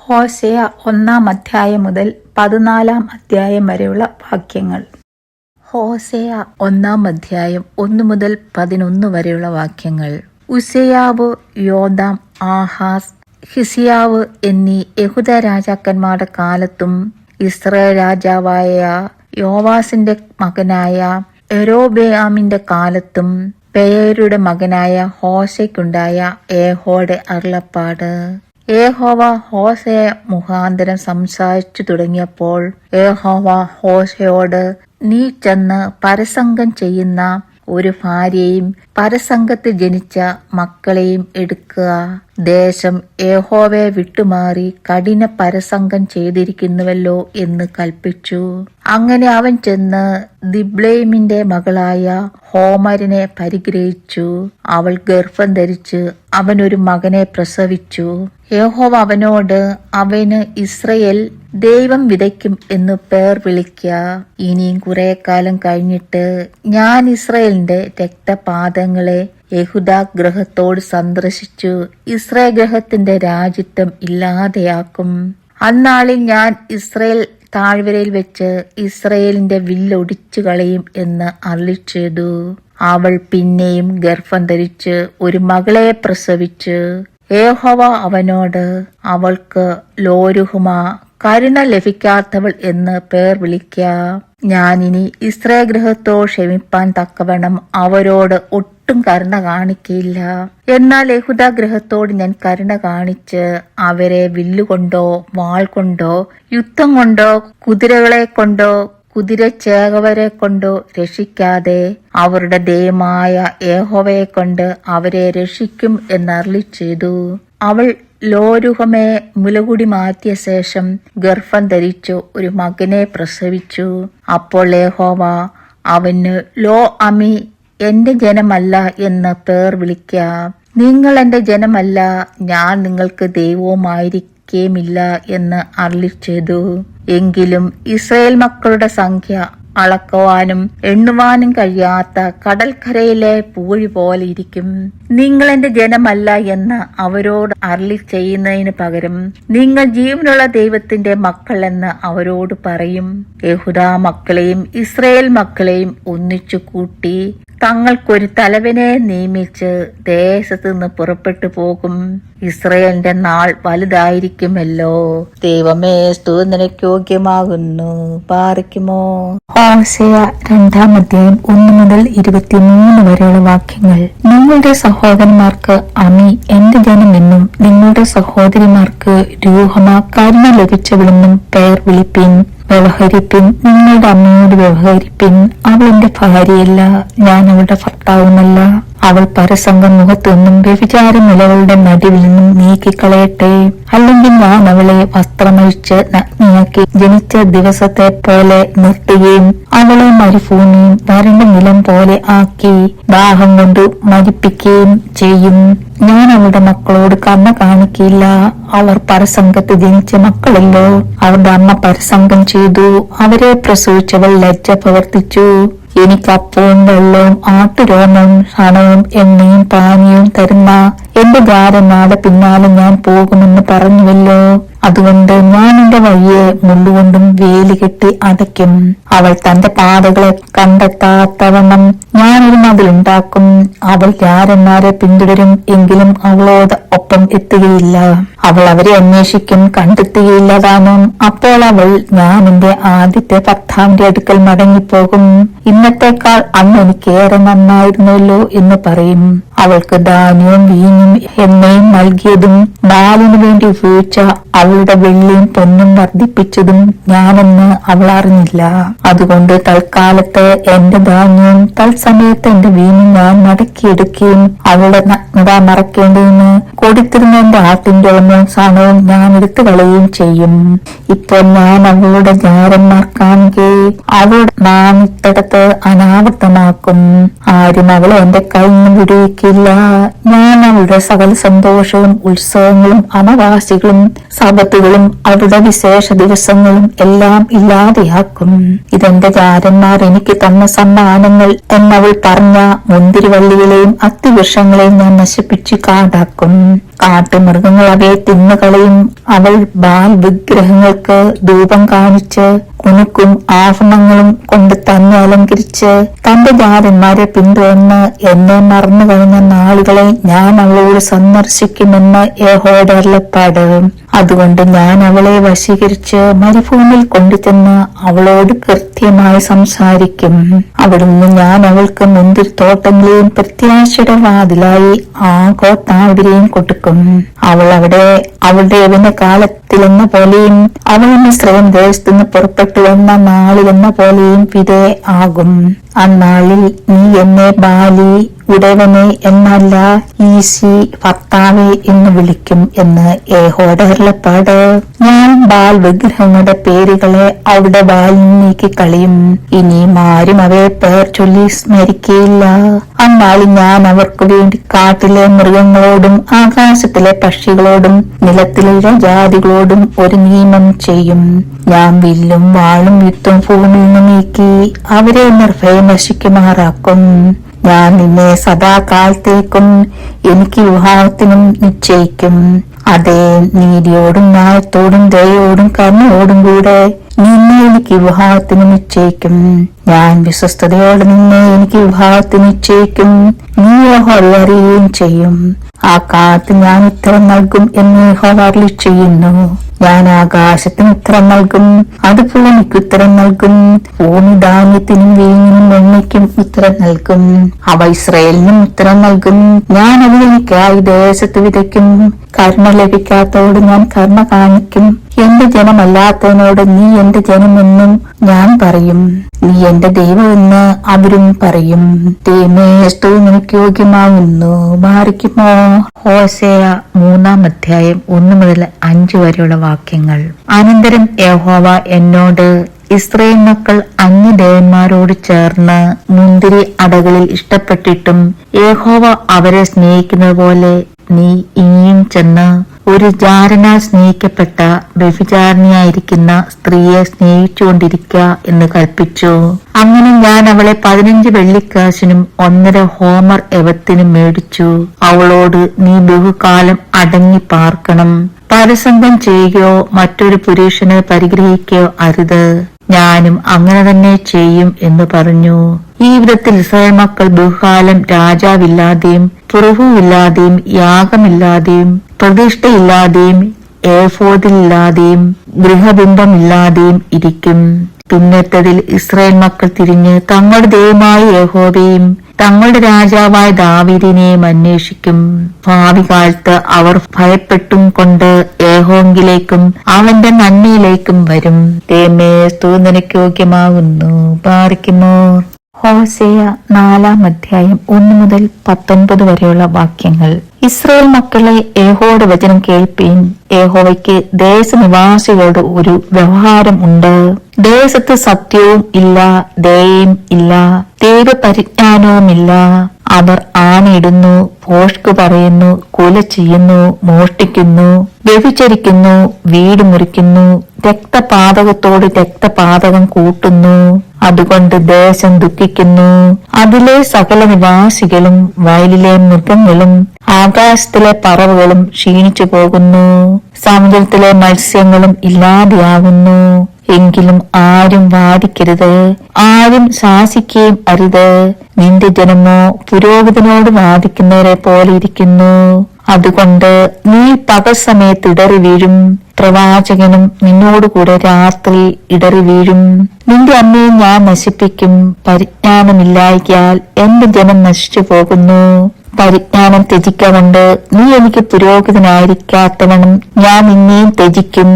ഹോശേയ 1 മുതൽ 14 വരെയുള്ള വാക്യങ്ങൾ. ഹോശേയ 1 മുതൽ 11 വരെയുള്ള വാക്യങ്ങൾ. ഉസ്സയാവ്, യോഥാം, ആഹാസ്, ഹിസ്കിയാവ് എന്നീ യഹൂദ രാജാക്കന്മാരുടെ കാലത്തും ഇസ്രായേൽ രാജാവായ യോവാസിന്റെ മകനായ യൊരോബെയാമിന്റെ കാലത്തും പെയരുടെ മകനായ ഹോശയ്ക്കുണ്ടായ യഹോവയുടെ അരുളപ്പാട്. യഹോവ ഹോശേയ മുഖാന്തരം സംസാരിച്ചു തുടങ്ങിയപ്പോൾ യഹോവ ഹോശയോട്, നീ ചെന്ന് പരസംഗം ചെയ്യുന്ന ഒരു ഭാര്യയെയും പരസംഗത്തിൽ ജനിച്ച മക്കളെയും എടുക്കുക. ദേശം യഹോവയെ വിട്ടുമാറി കഠിന പരസംഗം ചെയ്തിരിക്കുന്നുവല്ലോ എന്ന് കൽപ്പിച്ചു. അങ്ങനെ അവൻ ചെന്ന് ദിബ്ലൈമിന്റെ മകളായ ഹോമരിനെ പരിഗ്രഹിച്ചു. അവൾ ഗർഭം ധരിച്ച് അവനൊരു മകനെ പ്രസവിച്ചു. യഹോവ അവനോട്, അവന് ഇസ്രയേൽ ദൈവം വിതയ്ക്കും എന്ന് പേർ വിളിക്ക. ഇനിയും കുറെ കാലം കഴിഞ്ഞിട്ട് ഞാൻ ഇസ്രയേലിന്റെ രക്തപാതങ്ങളെ യഹൂദാ ഗൃഹത്തോട് സന്ദർശിച്ചു ഇസ്രായേൽ ഗൃഹത്തിന്റെ രാജ്യത്വം ഇല്ലാതെയാക്കും. അന്നാളിൽ ഞാൻ ഇസ്രായേൽ താഴ്വരയിൽ വെച്ച് ഇസ്രായേലിന്റെ വില്ലൊടിച്ചു കളയും എന്ന് അരുളിച്ചെയ്തു. അവൾ പിന്നെയും ഗർഭം ധരിച്ച് ഒരു മകളെ പ്രസവിച്ചു. യഹോവ അവനോട്, അവൾക്ക് ലോരുഹുമ, കരുണ ലഭിക്കാത്തവൾ എന്ന് പേർ വിളിക്ക. ഞാനിനി ഇസ്രായേൽ ഗൃഹത്തോട് ക്ഷമിപ്പാൻ തക്കവണ്ണം അവരോട് ഒട്ടും കരുണ കാണിക്കയില്ല. എന്നാൽ യഹൂദാ ഗൃഹത്തോട് ഞാൻ കരുണ കാണിച്ച് അവരെ വില്ലുകൊണ്ടോ വാൾ കൊണ്ടോ യുദ്ധം കൊണ്ടോ കുതിരകളെ കൊണ്ടോ കുതിരച്ചേവകരെ കൊണ്ടോ രക്ഷിക്കാതെ അവരുടെ ദൈവമായ യഹോവയെ കൊണ്ട് അവരെ രക്ഷിക്കും എന്നരുളിച്ചെയ്തു. അവൾ ലോരുഹമയെ മുലകുടി മാറ്റിയ ശേഷം ഗർഭം ധരിച്ചു ഒരു മകനെ പ്രസവിച്ചു. അപ്പോൾ യഹോവ അവന് ലോ അമി, എന്റെ ജനമല്ല എന്ന് പേർ വിളിക്ക. നിങ്ങൾ എന്റെ ജനമല്ല, ഞാൻ നിങ്ങൾക്ക് ദൈവവുമായിരിക്കേമില്ല എന്ന് അരുളിച്ചെയ്തു. എങ്കിലും ഇസ്രായേൽ മക്കളുടെ സംഖ്യ അളക്കുവാനും എണ്ണുവാനും കഴിയാത്ത കടൽക്കരയിലെ പൂഴി പോലെ ഇരിക്കും. നിങ്ങൾ എന്റെ ജനമല്ല എന്ന് അവരോട് അരുളി ചെയ്യുന്നതിന് പകരം നിങ്ങൾ ജീവനുള്ള ദൈവത്തിന്റെ മക്കൾ എന്ന് അവരോട് പറയും. യഹൂദാ മക്കളെയും ഇസ്രായേൽ മക്കളെയും ഒന്നിച്ചു കൂട്ടി തങ്ങൾക്കൊരു തലവനെ നിയമിച്ച് ദേശത്ത് നിന്ന് പുറപ്പെട്ടു പോകും. ഇസ്രായേലിന്റെ നാൾ വലുതായിരിക്കുമല്ലോ. ദൈവമേ, സ്തുതി നിനക്ക് യോഗ്യമാകുന്നു. പാറിക്കുമോ. ഹോശേയ 1 മുതൽ 23 വരെയുള്ള വാക്യങ്ങൾ. നിങ്ങളുടെ സഹോദരന്മാർക്ക് അമി, എന്റെ ജനമെന്നും നിങ്ങളുടെ സഹോദരിമാർക്ക് രൂഹമ, കരുണ ലഭിച്ചവളെന്നും പേർ വിളിപ്പിൻ. വ്യവഹരിപ്പിൻ, നിങ്ങളുടെ അമ്മയോട് വ്യവഹരിപ്പിൻ. അവൾ എന്റെ ഭാര്യയല്ല, ഞാൻ അവളുടെ ഭർത്താവുമല്ല. അവൾ പരസംഗം മുഖത്തു നിന്നും വ്യഭിചാര നിലകളുടെ നടുവിൽ നിന്നും നീക്കിക്കളയട്ടെ. അല്ലെങ്കിൽ ഞാൻ അവളെ വസ്ത്രമഴിച്ച് നഗ്നിയാക്കി ജനിച്ച ദിവസത്തെ പോലെ നിർത്തുകയും അവളെ മരുഭൂമിയും വരണ്ട നിലം പോലെ ആക്കി ദാഹം കൊണ്ട് മരിപ്പിക്കുകയും ചെയ്യും. ഞാൻ അവളുടെ മക്കളോട് കരുണ കാണിക്കില്ല. അവർ പരസംഗത്ത് ജനിച്ച മക്കളല്ലോ. അവരുടെ അമ്മ പരസംഗം ചെയ്തു, അവരെ പ്രസവിച്ചവൾ ലജ്ജ പ്രവർത്തിച്ചു. എനിക്ക് അപ്പവും വെള്ളവും ആട്ടുരോമവും ശണവും എണ്ണയും പാനീയവും തരുന്ന എന്റെ ഭാര്യമാരുടെ പിന്നാലെ ഞാൻ പോകുമെന്ന് പറഞ്ഞുവല്ലോ. അതുകൊണ്ട് ഞാൻ എന്റെ വഴിയെ മുള്ളുകൊണ്ടും വേലി കെട്ടി അടയ്ക്കും. അവൾ തന്റെ പാതകളെ കണ്ടെത്താത്തവണ്ണം ഞാനൊരു മതിലുണ്ടാക്കും. അവൾ യാരന്മാരെ പിന്തുടരും, എങ്കിലും അവളോട് ഒപ്പം എത്തുകയില്ല. അവൾ അവരെ അന്വേഷിക്കും, കണ്ടെത്തുകയില്ല താനും. അപ്പോൾ അവൾ, ഞാൻ എന്റെ ആദ്യത്തെ ഭർത്താവിന്റെ അടുക്കൽ മടങ്ങിപ്പോകും. ഇന്നത്തേക്കാൾ അന്ന് എനിക്കേറെ നന്നായിരുന്നല്ലോ എന്ന് പറയും. അവൾക്ക് ധാന്യവും വീഞ്ഞും എണ്ണയും നൽകിയതും ബാലിനു വേണ്ടി ഉപയോഗിച്ച അവളുടെ വെള്ളിയും പൊന്നും വർദ്ധിപ്പിച്ചതും ഞാനെന്ന് അവൾ അറിഞ്ഞില്ല. അതുകൊണ്ട് തൽക്കാലത്ത് എന്റെ ധാന്യവും തത്സമയത്ത് എന്റെ വീഞ്ഞും ഞാൻ മടക്കിയെടുക്കുകയും അവളുടെ നഗ്നത മറക്കേണ്ടതിന് കൊടുത്തിരുന്ന എന്റെ ആട്ടിന്റെ ഒന്നും സണവും ഞാൻ എടുത്തു കളയുകയും ചെയ്യും. ഇപ്പോൾ ഞാൻ അവളുടെ ജാരന്മാർ കാണുകെ അവളുടെ നാമിത്തടത്ത് അനാവൃതമാക്കും. ആരും അവളെ എന്റെ കയ്യിൽ നിന്ന് വിടുവിക്കില്ല. ഞാൻ അവളുടെ സകല സന്തോഷവും ഉത്സവങ്ങളും അമാവാസികളും സബത്തുകളും അവരുടെ വിശേഷ ദിവസങ്ങളും എല്ലാം ഇല്ലാതെയാക്കും. ഇതെന്റെ ജാരന്മാർ എനിക്ക് തന്ന സമ്മാനങ്ങൾ എന്നവൾ പറഞ്ഞ മുന്തിരിവള്ളികളെയും അത്തിവൃക്ഷങ്ങളെയും ഞാൻ നശിപ്പിച്ച് കാടാക്കും. കാട്ടുമൃഗങ്ങൾ അവയെ തിന്നുകളയും. അവൾ ബാൽ വിഗ്രഹങ്ങൾക്ക് ധൂപം കാണിച്ച് കുനുക്കും ആഭരണങ്ങളും കൊണ്ട് തന്നെ അലങ്കരിച്ച് തന്റെ ജാതന്മാരെ പിന്തുടർന്ന് എന്നെ മറന്നു കഴിഞ്ഞ നാളുകളെ ഞാൻ അവളോട് സന്ദർശിക്കുമെന്ന് യഹോവയുടെ അരുളപ്പാട്. അതുകൊണ്ട് ഞാൻ അവളെ വശീകരിച്ച് മരുഭൂമിയിൽ കൊണ്ടുചെന്ന് അവളോട് കൃത്യമായി സംസാരിക്കും. അവിടുന്ന് ഞാൻ അവൾക്ക് മുന്തിരിത്തോട്ടങ്ങളെയും പ്രത്യാശയുടെ വാതിലായി ആഗോത്താവരെയും കൊടുക്കും. അവൾ അവിടെ അവളുടെ യൗവന കാലത്തിലെന്ന പോലെയും അവൾ മിസ്രയീം ദേശത്തുനിന്ന് പുറപ്പെട്ടു വന്ന നാളിലെന്ന പോലെയും വിധേ ആകും. അന്നാളിൽ നീ എന്നെ ബാലി ഉടവനെ എന്നല്ല ഈസി ഭർത്താവെ എന്ന് വിളിക്കും എന്ന് യഹോവയുടെ അരുളപ്പാട്. ഞാൻ ബാൽ വിഗ്രഹങ്ങളുടെ പേരുകളെ അവിടെ ബാലിൽ നീക്കി കളയും. ഇനിയും ആരും അവയെ പേർ ചൊല്ലി സ്മരിക്കയില്ല. അന്നാളിൽ ഞാൻ അവർക്ക് വേണ്ടി കാട്ടിലെ മൃഗങ്ങളോടും ആകാശത്തിലെ പക്ഷികളോടും നിലത്തിലെ ജാതികളോടും ഒരു നിയമം ചെയ്യും. ഞാൻ വില്ലും വാളും യുദ്ധം ഭൂമിയിൽ നിന്ന് നീക്കി അവരെ നിർഭയം നശിക്കുമാറാക്കും. ഞാൻ നിന്നെ സദാകാലത്തേക്കും എനിക്ക് വിവാഹത്തിനും നിശ്ചയിക്കും. അതേ, നീതിയോടും ന്യായത്തോടും ദയോടും കരുണയോടും കൂടെ നിന്നെ എനിക്ക് വിവാഹത്തിന് നിശ്ചയിക്കും. ഞാൻ വിശ്വസ്തയോടെ നിന്നെ എനിക്ക് വിവാഹത്തിന് നിശ്ചയിക്കും. നീ യഹോവ അറിയുകയും ചെയ്യും. ആ കാലത്ത് ഞാൻ ഉത്തരം നൽകും എന്ന് യഹോവ അരുളി ചെയ്യുന്നു. ഞാൻ ആകാശത്തിന് ഉത്തരം നൽകും, അത് ഭൂമിക്ക് ഉത്തരം നൽകും. ഭൂമി ധാന്യത്തിനും വീഞ്ഞിനും എണ്ണയ്ക്കും ഉത്തരം നൽകും. അവ ഇസ്രായേലിനും ഉത്തരം നൽകും. ഞാൻ അതിലേക്കായി ദേശത്ത് വിതയ്ക്കും. കരുണ ലഭിക്കാത്തവരോട് ഞാൻ കരുണ കാണിക്കും. എന്റെ ജനമല്ലാത്തവനോട് നീ എന്റെ ജനമെന്നും ഞാൻ പറയും. നീ എന്റെ ദൈവമെന്ന് അവരും പറയും. ദൈവമേ, നിനക്ക് യോഗ്യമാകുന്നു. മാറിക്കുമോ? ഹോശേയ 3-ാം അധ്യായം 1 മുതൽ 5 വരെയുള്ള വാക്യങ്ങൾ. അനന്തരം യഹോവ എന്നോട്, ഇസ്രായേൽ മക്കൾ അന്യദേവന്മാരോട് ചേർന്ന് മുന്തിരി അടകളിൽ ഇഷ്ടപ്പെട്ടിട്ടും യഹോവ അവരെ സ്നേഹിക്കുന്നത് പോലെ നീ ഇനിയും ചെന്ന് ഒരു ജാരനാൽ സ്നേഹിക്കപ്പെട്ട വ്യഭിചാരിണിയായിരിക്കുന്ന സ്ത്രീയെ സ്നേഹിച്ചുകൊണ്ടിരിക്കുക എന്ന് കൽപ്പിച്ചു. അങ്ങനെ ഞാൻ അവളെ 15 വെള്ളിക്കാശിനും 1.5 ഹോമർ യവത്തിനും മേടിച്ചു. അവളോട്, നീ ബഹുകാലം അടങ്ങി പാർക്കണം. പരസംഗം ചെയ്യുകയോ മറ്റൊരു പുരുഷനെ പരിഗ്രഹിക്കുകയോ അരുത്. ഞാനും അങ്ങനെ തന്നെ ചെയ്യും എന്ന് പറഞ്ഞു. ഈ വിധത്തിൽ ഇസ്രായേൽ മക്കൾ ബഹുകാലം രാജാവില്ലാതെയും പ്രഭുവില്ലാതെയും യാഗമില്ലാതെയും പ്രതിഷ്ഠയില്ലാതെയും ഏഫോദില്ലാതെയും ഗൃഹബിംബമില്ലാതെയും ഇരിക്കും. പിന്നത്തതിൽ ഇസ്രായേൽ മക്കൾ തിരിഞ്ഞ് തങ്ങളുടെ ദൈവമായ യഹോവയെയും തങ്ങളുടെ രാജാവായ ദാവീദിനെയും അന്വേഷിക്കും. ഭാവി കാലത്ത് അവർ ഭയപ്പെട്ടും കൊണ്ട് യഹോവയിലേക്കും അവന്റെ നന്മയിലേക്കും വരും. ദൈവമേ, നിനക്ക് യോഗ്യമാകുന്നു. പാറിക്കുമോ? ഹോശേയ 4-ാം അധ്യായം 1 മുതൽ 19 വരെയുള്ള വാക്യങ്ങൾ. ഇസ്രായേൽ മക്കളെ, യഹോവയുടെ വചനം കേൾപ്പീൻ. യഹോവയ്ക്ക് ദേശനിവാസികളോട് ഒരു വ്യവഹാരം ഉണ്ട്. ദേശത്ത് സത്യവും ഇല്ല, ദയയും ഇല്ല, ദൈവപരിജ്ഞാനവുമില്ല. അവർ ആണയിടുന്നു, ഭോഷ്ക് പറയുന്നു, കൊല ചെയ്യുന്നു, മോഷ്ടിക്കുന്നു, വ്യഭിചരിക്കുന്നു, വീട് മുറിക്കുന്നു, രക്തപാതകത്തോട് രക്തപാതകം കൂട്ടുന്നു. അതുകൊണ്ട് ദേശം ദുഃഖിക്കുന്നു. അതിലെ സകല നിവാസികളും വയലിലെ മൃഗങ്ങളും ആകാശത്തിലെ പറവുകളും ക്ഷീണിച്ചു പോകുന്നു. സമുദ്രത്തിലെ മത്സ്യങ്ങളും ഇല്ലാതെയാകുന്നു. എങ്കിലും ആരും വാദിക്കരുത്, ആരും ശാസിക്കുകയും അരുത്. നിന്റെ ജനമോ പുരോഹിതനോട് വാദിക്കുന്നവരെ പോലെ ഇരിക്കുന്നു. അതുകൊണ്ട് നീ പകൽ സമയത്ത് ഇടറി വീഴും, പ്രവാചകനും നിന്നോടുകൂടെ രാത്രി ഇടറി വീഴും. നിന്റെ അമ്മയെ ഞാൻ നശിപ്പിക്കും. പരിജ്ഞാനമില്ലായ്കയാൽ എന്റെ ജനം നശിച്ചു പോകുന്നു. പരിജ്ഞാനം ത്യജിക്കൊണ്ട് നീ എനിക്ക് പുരോഹിതനായിരിക്കാത്തവണ്ണം ഞാൻ നിന്നെയും ത്യജിക്കും.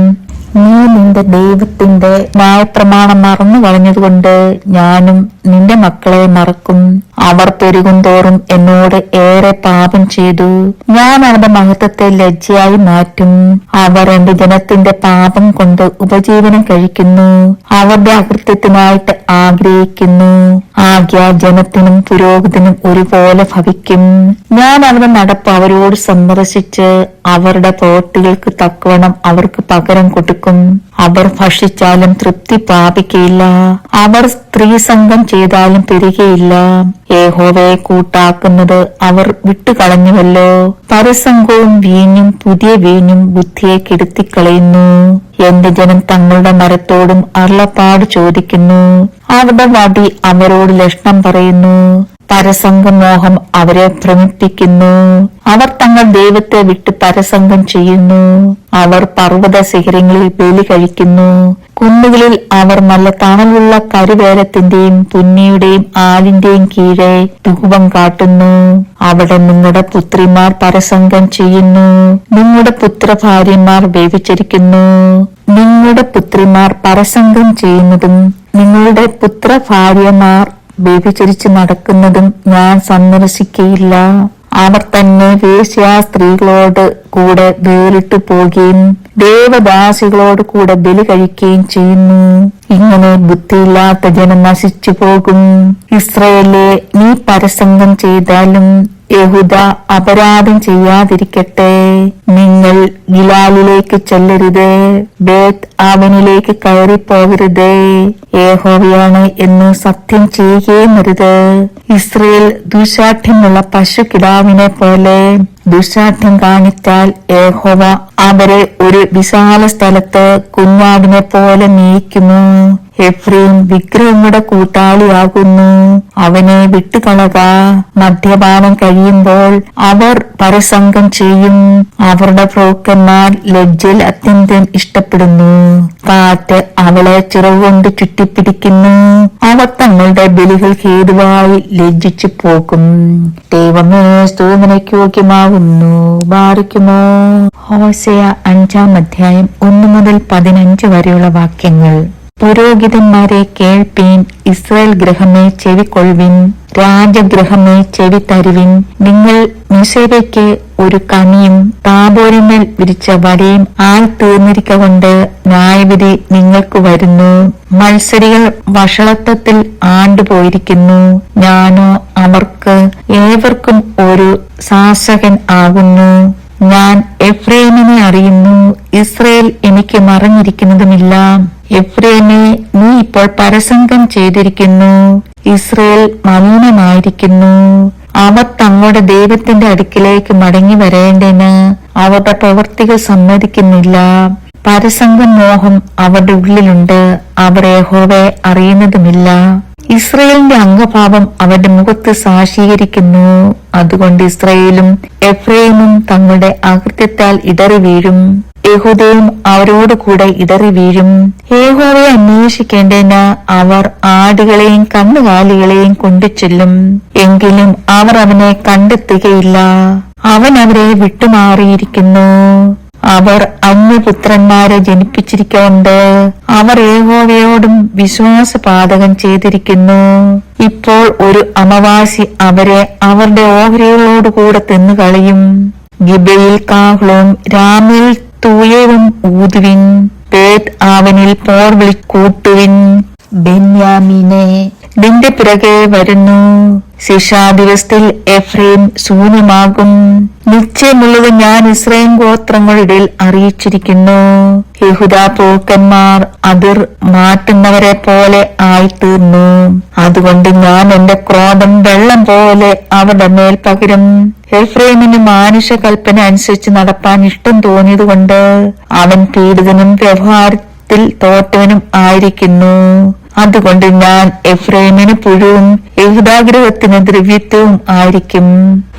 നീ നിന്റെ ദൈവത്തിന്റെ ന്യായപ്രമാണം മറന്നു കളഞ്ഞതുകൊണ്ട് ഞാനും നിന്റെ മക്കളെ മറക്കും. അവർ പെരുകും തോറും എന്നോട് ഏറെ പാപം ചെയ്തു. ഞാൻ അവരുടെ മഹത്വത്തെ ലജ്ജയായി മാറ്റും. അവർ എന്റെ ജനത്തിന്റെ പാപം കൊണ്ട് ഉപജീവനം കഴിക്കുന്നു. അവരുടെ അകൃത്യത്തിനായിട്ട് ആഗ്രഹിക്കുന്നു. ആകയാൽ ജനത്തിനും പുരോഹിതനും ഒരുപോലെ ഭവിക്കും. ഞാൻ അവരുടെ നടപ്പ് അവരോട് സന്ദർശിച്ച് അവരുടെ പ്രവൃത്തികൾക്ക് തക്കവണ്ണം അവർക്ക് പകരം കൊടുക്കും. അവർ ഭക്ഷിച്ചാലും തൃപ്തി പ്രാപിക്കയില്ല. അവർ സ്ത്രീസംഗം ചെയ്താലും പെരുകയില്ല. യഹോവയെ കൂട്ടാക്കുന്നത് അവർ വിട്ടുകളഞ്ഞുവല്ലോ. പരസംഗവും വീഞ്ഞും പുതിയ വീഞ്ഞും ബുദ്ധിയെ കെടുത്തിക്കളയുന്നു. എന്റെ ജനം തങ്ങളുടെ മരത്തോടും അരുളപ്പാട് ചോദിക്കുന്നു. അവരുടെ വടി അവരോട് ലക്ഷണം പറയുന്നു. പരസംഗമോഹം അവരെ ഭ്രമിപ്പിക്കുന്നു. അവർ തങ്ങൾ ദൈവത്തെ വിട്ട് പരസംഗം ചെയ്യുന്നു. അവർ പർവ്വത ശിഖരങ്ങളിൽ ബലി കഴിക്കുന്നു. കുന്നുകളിൽ അവർ നല്ല തണലുള്ള കരുവേലത്തിന്റെയും പുന്നിയുടെയും ആലിന്റെയും കീഴെ ധൂപം കാട്ടുന്നു. അവിടെ നിങ്ങളുടെ പുത്രിമാർ പരസംഗം ചെയ്യുന്നു. നിങ്ങളുടെ പുത്രഭാര്യമാർ വ്യഭിചരിക്കുന്നു. നിങ്ങളുടെ പുത്രിമാർ പരസംഗം ചെയ്യുന്നതും നിങ്ങളുടെ പുത്രഭാര്യമാർ വ്യഭിചരിച്ച് നടക്കുന്നതും ഞാൻ സന്ദർശിക്കയില്ല. അവർ തന്നെ വേശ്യാ സ്ത്രീകളോട് കൂടെ വേറിട്ടു പോകുകയും ദേവദാസികളോട് കൂടെ ബലി കഴിക്കുകയും ചെയ്യുന്നു. ഇങ്ങനെ ബുദ്ധിയില്ലാത്ത ജനം നശിച്ചു പോകും. ഇസ്രയേലേ, നീ പരസംഗം ചെയ്താലും യഹൂദ അപരാധം ചെയ്യാതിരിക്കട്ടെ. നിങ്ങൾ ഗിലാലിലേക്ക് ചെല്ലരുത്, ബേത്ത് ആവനിലേക്ക് കയറിപ്പോകരുത്. യഹോവയാണ് എന്ന് സത്യം ചെയ്യുകയും അരുത്. ഇസ്രയേൽ ദുശാഠ്യമുള്ള പശുകിടാവിനെ പോലെ ദുശാഠ്യം കാണിച്ചാൽ യഹോവ അവരെ ഒരു വിശാല സ്ഥലത്ത് കുഞ്ഞാടിനെ പോലെ മേയ്ക്കുമോ? എഫ്രൈം വിഗ്രഹങ്ങളുടെ കൂട്ടാളിയാകുന്നു. അവനെ വിട്ടുകളക. മദ്യപാനം കഴിയുമ്പോൾ അവർ പരസംഗം ചെയ്യും. അവരുടെ പ്രഭുക്കന്മാർ ലജ്ജയിൽ അത്യന്തം ഇഷ്ടപ്പെടുന്നു. കാറ്റ് അവളെ ചിറകുകൊണ്ട് ചുറ്റിപ്പിടിക്കുന്നു. അവർ തങ്ങളുടെ ബലികൾ ഹേതുവായി ലജ്ജിച്ചു പോകും. ദൈവമേ, സ്തുതിക്ക് യോഗ്യമാകുന്നു. ബാധിക്കുമോ? ഹോശേയ 5-ാം അധ്യായം 1 മുതൽ 15 വരെയുള്ള വാക്യങ്ങൾ. പുരോഹിതന്മാരെ കേൾപ്പീൻ, ഇസ്രായേൽ ഗൃഹമേ ചെവിക്കൊള്ളുവിൻ, രാജഗൃഹമേ ചെവി തരുവിൻ. നിങ്ങൾ മിശേരയ്ക്ക് ഒരു കണിയും താബോരിന്മേൽ വിരിച്ച വടയും ആയി തീർന്നിരിക്കൊണ്ട് ന്യായവിധി നിങ്ങൾക്ക് വരുന്നു. മത്സരികൾ വഷളത്വത്തിൽ ആണ്ടുപോയിരിക്കുന്നു. ഞാനോ അവർക്ക് ഏവർക്കും ഒരു ശാസകൻ ആകുന്നു. ഞാൻ എഫ്രൈമിനെ അറിയുന്നു, ഇസ്രയേൽ എനിക്ക് മറഞ്ഞിരിക്കുന്നതുമില്ല. എഫ്രൈമേ, നീ ഇപ്പോൾ പരസംഗം ചെയ്തിരിക്കുന്നു. ഇസ്രയേൽ മലിനമായിരിക്കുന്നു. അവർ തങ്ങളുടെ ദൈവത്തിന്റെ അടുക്കിലേക്ക് മടങ്ങി വരേണ്ടതിന് അവരുടെ പ്രവൃത്തികൾ സമ്മതിക്കുന്നില്ല. പരസംഗ മോഹം അവരുടെ ഉള്ളിലുണ്ട്. അവർ യഹോവയെ അറിയുന്നതുമില്ല. ഇസ്രയേലിന്റെ അംഗഭാവം അവരുടെ മുഖത്ത് സാക്ഷീകരിക്കുന്നു. അതുകൊണ്ട് ഇസ്രയേലും എഫ്രൈമും തങ്ങളുടെ അകൃത്യത്താൽ ഇടറി വീഴും. യഹൂദയും അവരോട് കൂടെ ഇടറി വീഴും. യഹോവയെ അന്വേഷിക്കേണ്ടതിന് അവർ ആടുകളെയും കന്നുകാലികളെയും കൊണ്ടുചെല്ലും. എങ്കിലും അവർ അവനെ കണ്ടെത്തുകയില്ല. അവൻ അവരെ വിട്ടുമാറിയിരിക്കുന്നു. അവർ അന്യപുത്രന്മാരെ ജനിപ്പിച്ചിരിക്കൊണ്ട് അവർ യഹോവയോടും വിശ്വാസപാതകം ചെയ്തിരിക്കുന്നു. ഇപ്പോൾ ഒരു അമാവാസി അവരെ അവരുടെ ഓഹരികളോടുകൂടെ തിന്നുകളയും. ഗിബയിൽ കാഹളവും രാമിൽ തൂയവും ഊതുവിൻ. ബേത്ത് ആവനിൽ പോർ വിളിക്കൂട്ടുവിൻ. ബെന്യാമീനെ, നിന്റെ പിറകെ വരുന്നു. ശിക്ഷാദിവസത്തിൽ എഫ്രൈം ശൂന്യമാകും. നിശ്ചയമുള്ളത് ഞാൻ ഇസ്രായേൽ ഗോത്രങ്ങളുടെ ഇടയിൽ അറിയിച്ചിരിക്കുന്നു. യഹൂദാ പ്രഭുക്കന്മാർ അതിർ മാറ്റുന്നവരെ പോലെ ആയിത്തീർന്നു. അതുകൊണ്ട് ഞാൻ എന്റെ ക്രോധം വെള്ളം പോലെ അവരുടെ മേൽ പകരും. എഫ്രൈമിന് മാനുഷ കൽപ്പന അനുസരിച്ച് നടപ്പാൻ ഇഷ്ടം തോന്നിയതുകൊണ്ട് അവൻ പീഡിതനും വ്യവഹാരത്തിൽ തോറ്റവനും ആയിരിക്കുന്നു. അതുകൊണ്ട് ഞാൻ എഫ്രൈമിന് പുഴുവും യഹൂദാഗൃഹത്തിന് ദ്രവ്യത്വവും ആയിരിക്കും.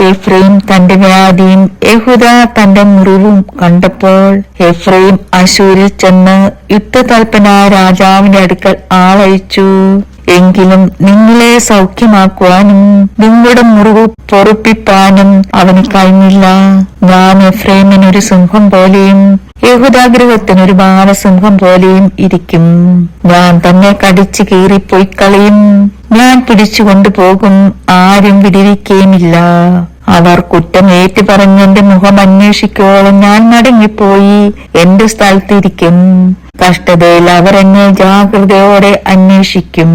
എഫ്രൈം തന്റെ വ്യാധിയും യഹൂദ തന്റെ മുറിവും കണ്ടപ്പോൾ എഫ്രൈം അശൂരിൽ ചെന്ന് യുദ്ധതൽപനായ രാജാവിന്റെ അടുക്കൽ ആളയച്ചു. എങ്കിലും നിങ്ങളെ സൗഖ്യമാക്കുവാനും നിങ്ങളുടെ മുറിവ് പൊറുപ്പിപ്പാനും അവന് കഴിഞ്ഞില്ല. ഞാൻ എഫ്രൈമിനൊരു സിംഹം പോലെയും യഹൂദാഗൃഹത്തിനൊരു ബാലസിംഹം പോലെയും ഇരിക്കും. ഞാൻ തന്നെ കടിച്ചു കീറിപ്പോയി കളയും. ഞാൻ പിടിച്ചു കൊണ്ടുപോകും, ആരും വിടുവിക്കുകയുമില്ല. അവർ കുറ്റം ഏറ്റു പറഞ്ഞ് എന്റെ മുഖം അന്വേഷിക്കോളം ഞാൻ മടങ്ങിപ്പോയി എന്റെ സ്ഥലത്തിരിക്കും. കഷ്ടതയിൽ അവർ എന്നെ ജാഗ്രതയോടെ അന്വേഷിക്കും.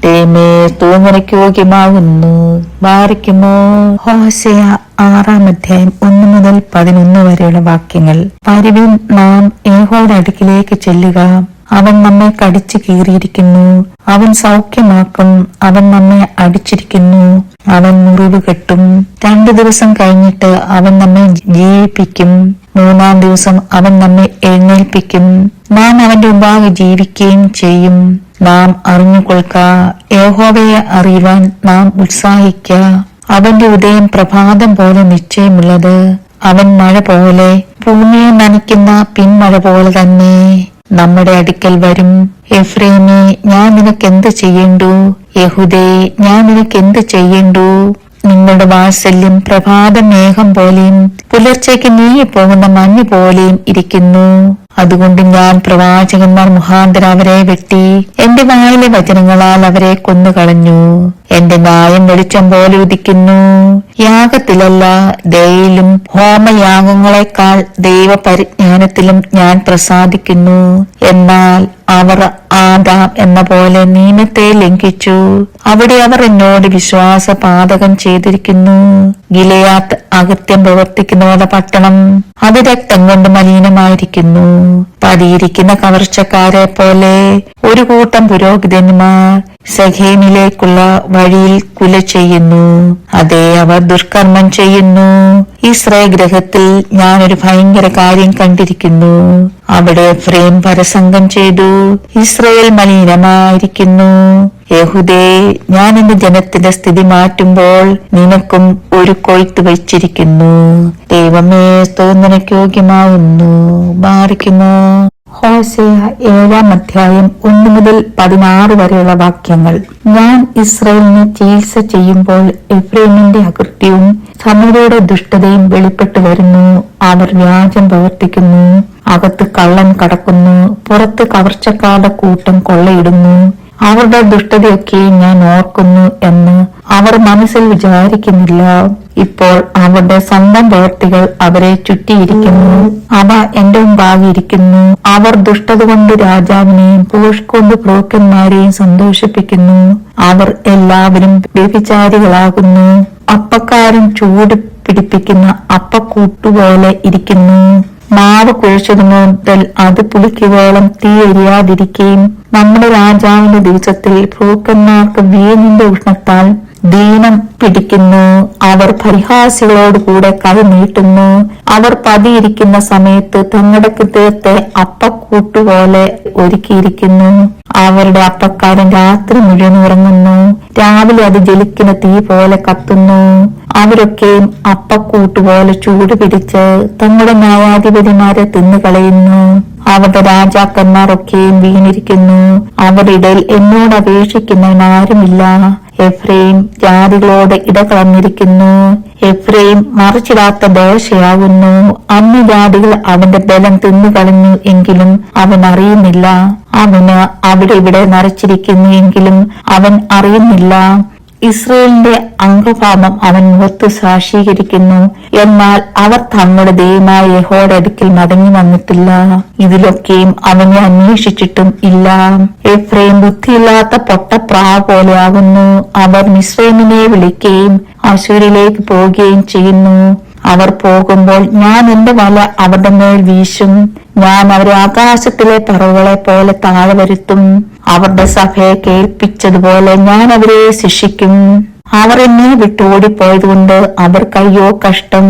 ദൈവമേ, സ്തോത്രത്തിനു യോഗ്യമാകുന്നു. ബാരിക്കുമോ. ഹോശേയ 6-ാം അധ്യായം 1 മുതൽ 11 വരെയുള്ള വാക്യങ്ങൾ. വരുവിൻ, നാം യഹോവയുടെ അടുക്കിലേക്ക് ചെല്ലുക. അവൻ നമ്മെ കടിച്ചു കീറിയിരിക്കുന്നു, അവൻ സൗഖ്യമാക്കും. അവൻ നമ്മെ അടിച്ചിരിക്കുന്നു, അവൻ മുറിവ് കെട്ടും. 2 ദിവസം കഴിഞ്ഞിട്ട് അവൻ നമ്മെ ജീവിപ്പിക്കും. 3-ാം ദിവസം അവൻ നമ്മെ എഴുന്നേൽപ്പിക്കും. നാം അവന്റെ മുമ്പാകെ ജീവിക്കുകയും ചെയ്യും. നാം അറിഞ്ഞുകൊള്ളുക, യഹോവയെ അറിയുവാൻ നാം ഉത്സാഹിക്ക. അവന്റെ ഉദയം പ്രഭാതം പോലെ നിശ്ചയമുള്ളത്. അവൻ മഴ പോലെ, ഭൂമിയെ നനയ്ക്കുന്ന പിന്മഴ പോലെ തന്നെ നമ്മുടെ അടുക്കൽ വരും. എഫ്രൈമേ, ഞാൻ നിനക്ക് എന്ത് ചെയ്യണ്ടു? യഹൂദേ, ഞാൻ നിനക്ക് എന്ത് ചെയ്യണ്ടു? നിങ്ങളുടെ വാത്സല്യം പ്രഭാത മേഘം പോലെയും പുലർച്ചയ്ക്ക് നീങ്ങിപ്പോകുന്ന മഞ്ഞ് പോലെയും ഇരിക്കുന്നു. അതുകൊണ്ട് ഞാൻ പ്രവാചകന്മാർ മുഖാന്തരം അവരെ വെട്ടി എന്റെ വായിലെ വചനങ്ങളാൽ അവരെ കൊന്നുകളഞ്ഞു. എന്റെ ന്യായം വെളിച്ചം പോലെ ഉദിക്കുന്നു. യാഗത്തിലല്ല, ദയയിലും ഹോമയാഗങ്ങളെക്കാൾ ദൈവപരിജ്ഞാനത്തിലും ഞാൻ പ്രസാദിക്കുന്നു. എന്നാൽ അവർ ആദാം എന്ന പോലെ നിയമത്തെ ലംഘിച്ചു. അവിടെ അവർ എന്നോട് വിശ്വാസപാതകം ചെയ്തിരിക്കുന്നു. ഗിലെയാത്ത് അകത്യം പ്രവർത്തിക്കുന്നവരുടെ പട്ടണം, അത് രക്തം കൊണ്ട് മലിനമായിരിക്കുന്നു. പതിയിരിക്കുന്ന കവർച്ചക്കാരെ പോലെ ഒരു കൂട്ടം പുരോഹിതന്മാർ സെഖേമിലേക്കുള്ള വഴിയിൽ കുല ചെയ്യുന്നു. അതേ, അവർ ദുഷ്കർമ്മം ചെയ്യുന്നു. ഇസ്രായേൽ ഗൃഹത്തിൽ ഞാനൊരു ഭയങ്കര കാര്യം കണ്ടിരിക്കുന്നു. അവിടെ എഫ്രൈം പരസംഗം ചെയ്തു, ഇസ്രായേൽ മലിനമായിരിക്കുന്നു. യഹൂദേ, ഞാൻ എന്റെ ജനത്തിന്റെ സ്ഥിതി മാറ്റുമ്പോൾ നിനക്കും ഒരു കൊയ്ത്ത് വച്ചിരിക്കുന്നു. ദൈവമേ, സ്തോത്രത്തിനു യോഗ്യമാവുന്നു. ബാരിക്കുമോ. ഹോശേയ 7-ാം അധ്യായം 1 മുതൽ 16 വരെയുള്ള വാക്യങ്ങൾ. ഞാൻ ഇസ്രായേലിനെ ചികിത്സ ചെയ്യുമ്പോൾ എഫ്രൈമിന്റെ അകൃത്യവും സമൂഹയുടെ ദുഷ്ടതയും വെളിപ്പെട്ടു വരുന്നു. അവർ വ്യാജം പ്രവർത്തിക്കുന്നു, അകത്ത് കള്ളൻ കടക്കുന്നു, പുറത്ത് കവർച്ചക്കാരുടെ കൂട്ടം കൊള്ളയിടുന്നു. അവരുടെ ദുഷ്ടതയൊക്കെയും ഞാൻ ഓർക്കുന്നു എന്ന് അവർ മനസ്സിൽ വിചാരിക്കുന്നില്ല. ഇപ്പോൾ അവരുടെ സ്വന്തം പ്രവൃത്തികൾ അവരെ ചുറ്റിയിരിക്കുന്നു, അവ എന്റെ മുമ്പാകെ ഇരിക്കുന്നു. അവർ ദുഷ്ടത കൊണ്ട് രാജാവിനെയും ഭോഷ് കൊണ്ട് പ്രഭുക്കന്മാരെയും സന്തോഷിപ്പിക്കുന്നു. അവർ എല്ലാവരും വ്യഭിചാരികളാകുന്നു. അപ്പക്കാരൻ ചൂട് പിടിപ്പിക്കുന്ന അപ്പക്കൂട്ടുപോലെ ഇരിക്കുന്നു. മാവ് കുഴച്ചതു മുതൽ അത് പുളിക്കുവോളം തീ എരിയാതിരിക്കുകയും നമ്മുടെ രാജാവിന്റെ ദിവസത്തിൽ പ്രഭുക്കന്മാർക്ക് വീഞ്ഞിന്റെ ഉഷ്ണത്താൽ ദീനം പിടിക്കുന്നു. അവർ പരിഹാസികളോടുകൂടെ കൈ നീട്ടുന്നു. അവർ പതിയിരിക്കുന്ന സമയത്ത് തങ്ങളുടെ ഹൃദയത്തെ അപ്പക്കൂട്ടുപോലെ ഒരുക്കിയിരിക്കുന്നു. അവരുടെ അപ്പക്കാരൻ രാത്രി മുഴുവൻ ഉറങ്ങുന്നു, രാവിലെ അത് ജ്വലിക്കുന്ന തീ പോലെ കത്തുന്നു. അവരൊക്കെയും അപ്പക്കൂട്ടുപോലെ ചൂട് പിടിച്ച് തങ്ങളുടെ ന്യായാധിപതിമാരെ തിന്നുകളയുന്നു. അവരുടെ രാജാക്കന്മാരൊക്കെയും വീണിരിക്കുന്നു. അവരുടെ ഇടയിൽ എന്നോട് അപേക്ഷിക്കുന്നവൻ ആരുമില്ല. എഫ്രൈം ജാതികളോട് ഇടകളഞ്ഞിരിക്കുന്നു. എഫ്രൈം മറിച്ചിടാത്ത ദോശയാകുന്നു. അന്യജാതികൾ അവന്റെ ബലം തിന്നുകളഞ്ഞു എങ്കിലും അവൻ അറിയുന്നില്ല. അവന് അവിടെ ഇവിടെ നിറച്ചിരിക്കുന്നു എങ്കിലും അവൻ അറിയുന്നില്ല. ഇസ്രയേലിന്റെ അംഗഭാവം അവൻ മുഖത്ത് സാക്ഷീകരിക്കുന്നു. എന്നാൽ അവർ തങ്ങളുടെ ദൈവമായ യഹോവയുടെ അടുക്കൽ മടങ്ങി വന്നിട്ടില്ല. ഇതിലൊക്കെയും അവനെ അന്വേഷിച്ചിട്ടും ഇല്ല. എഫ്രൈം ബുദ്ധിയില്ലാത്ത പൊട്ടപ്രാവ് പോലെയാകുന്നു. അവർ മിസ്രൈമിനെ വിളിക്കുകയും അശൂരിലേക്ക് പോവുകയും ചെയ്യുന്നു. അവർ പോകുമ്പോൾ ഞാൻ എന്റെ വല അവരുടെ മേൽ വീശും. ഞാൻ അവരെ ആകാശത്തിലെ പറവുകളെ പോലെ താഴെ വരുത്തും. അവരുടെ സഭയെ കേൾപ്പിച്ചതുപോലെ ഞാൻ അവരെ ശിക്ഷിക്കും. അവർ എന്നെ വിട്ട് ഓടിപ്പോയതുകൊണ്ട് അവർക്ക് അയ്യോ കഷ്ടം.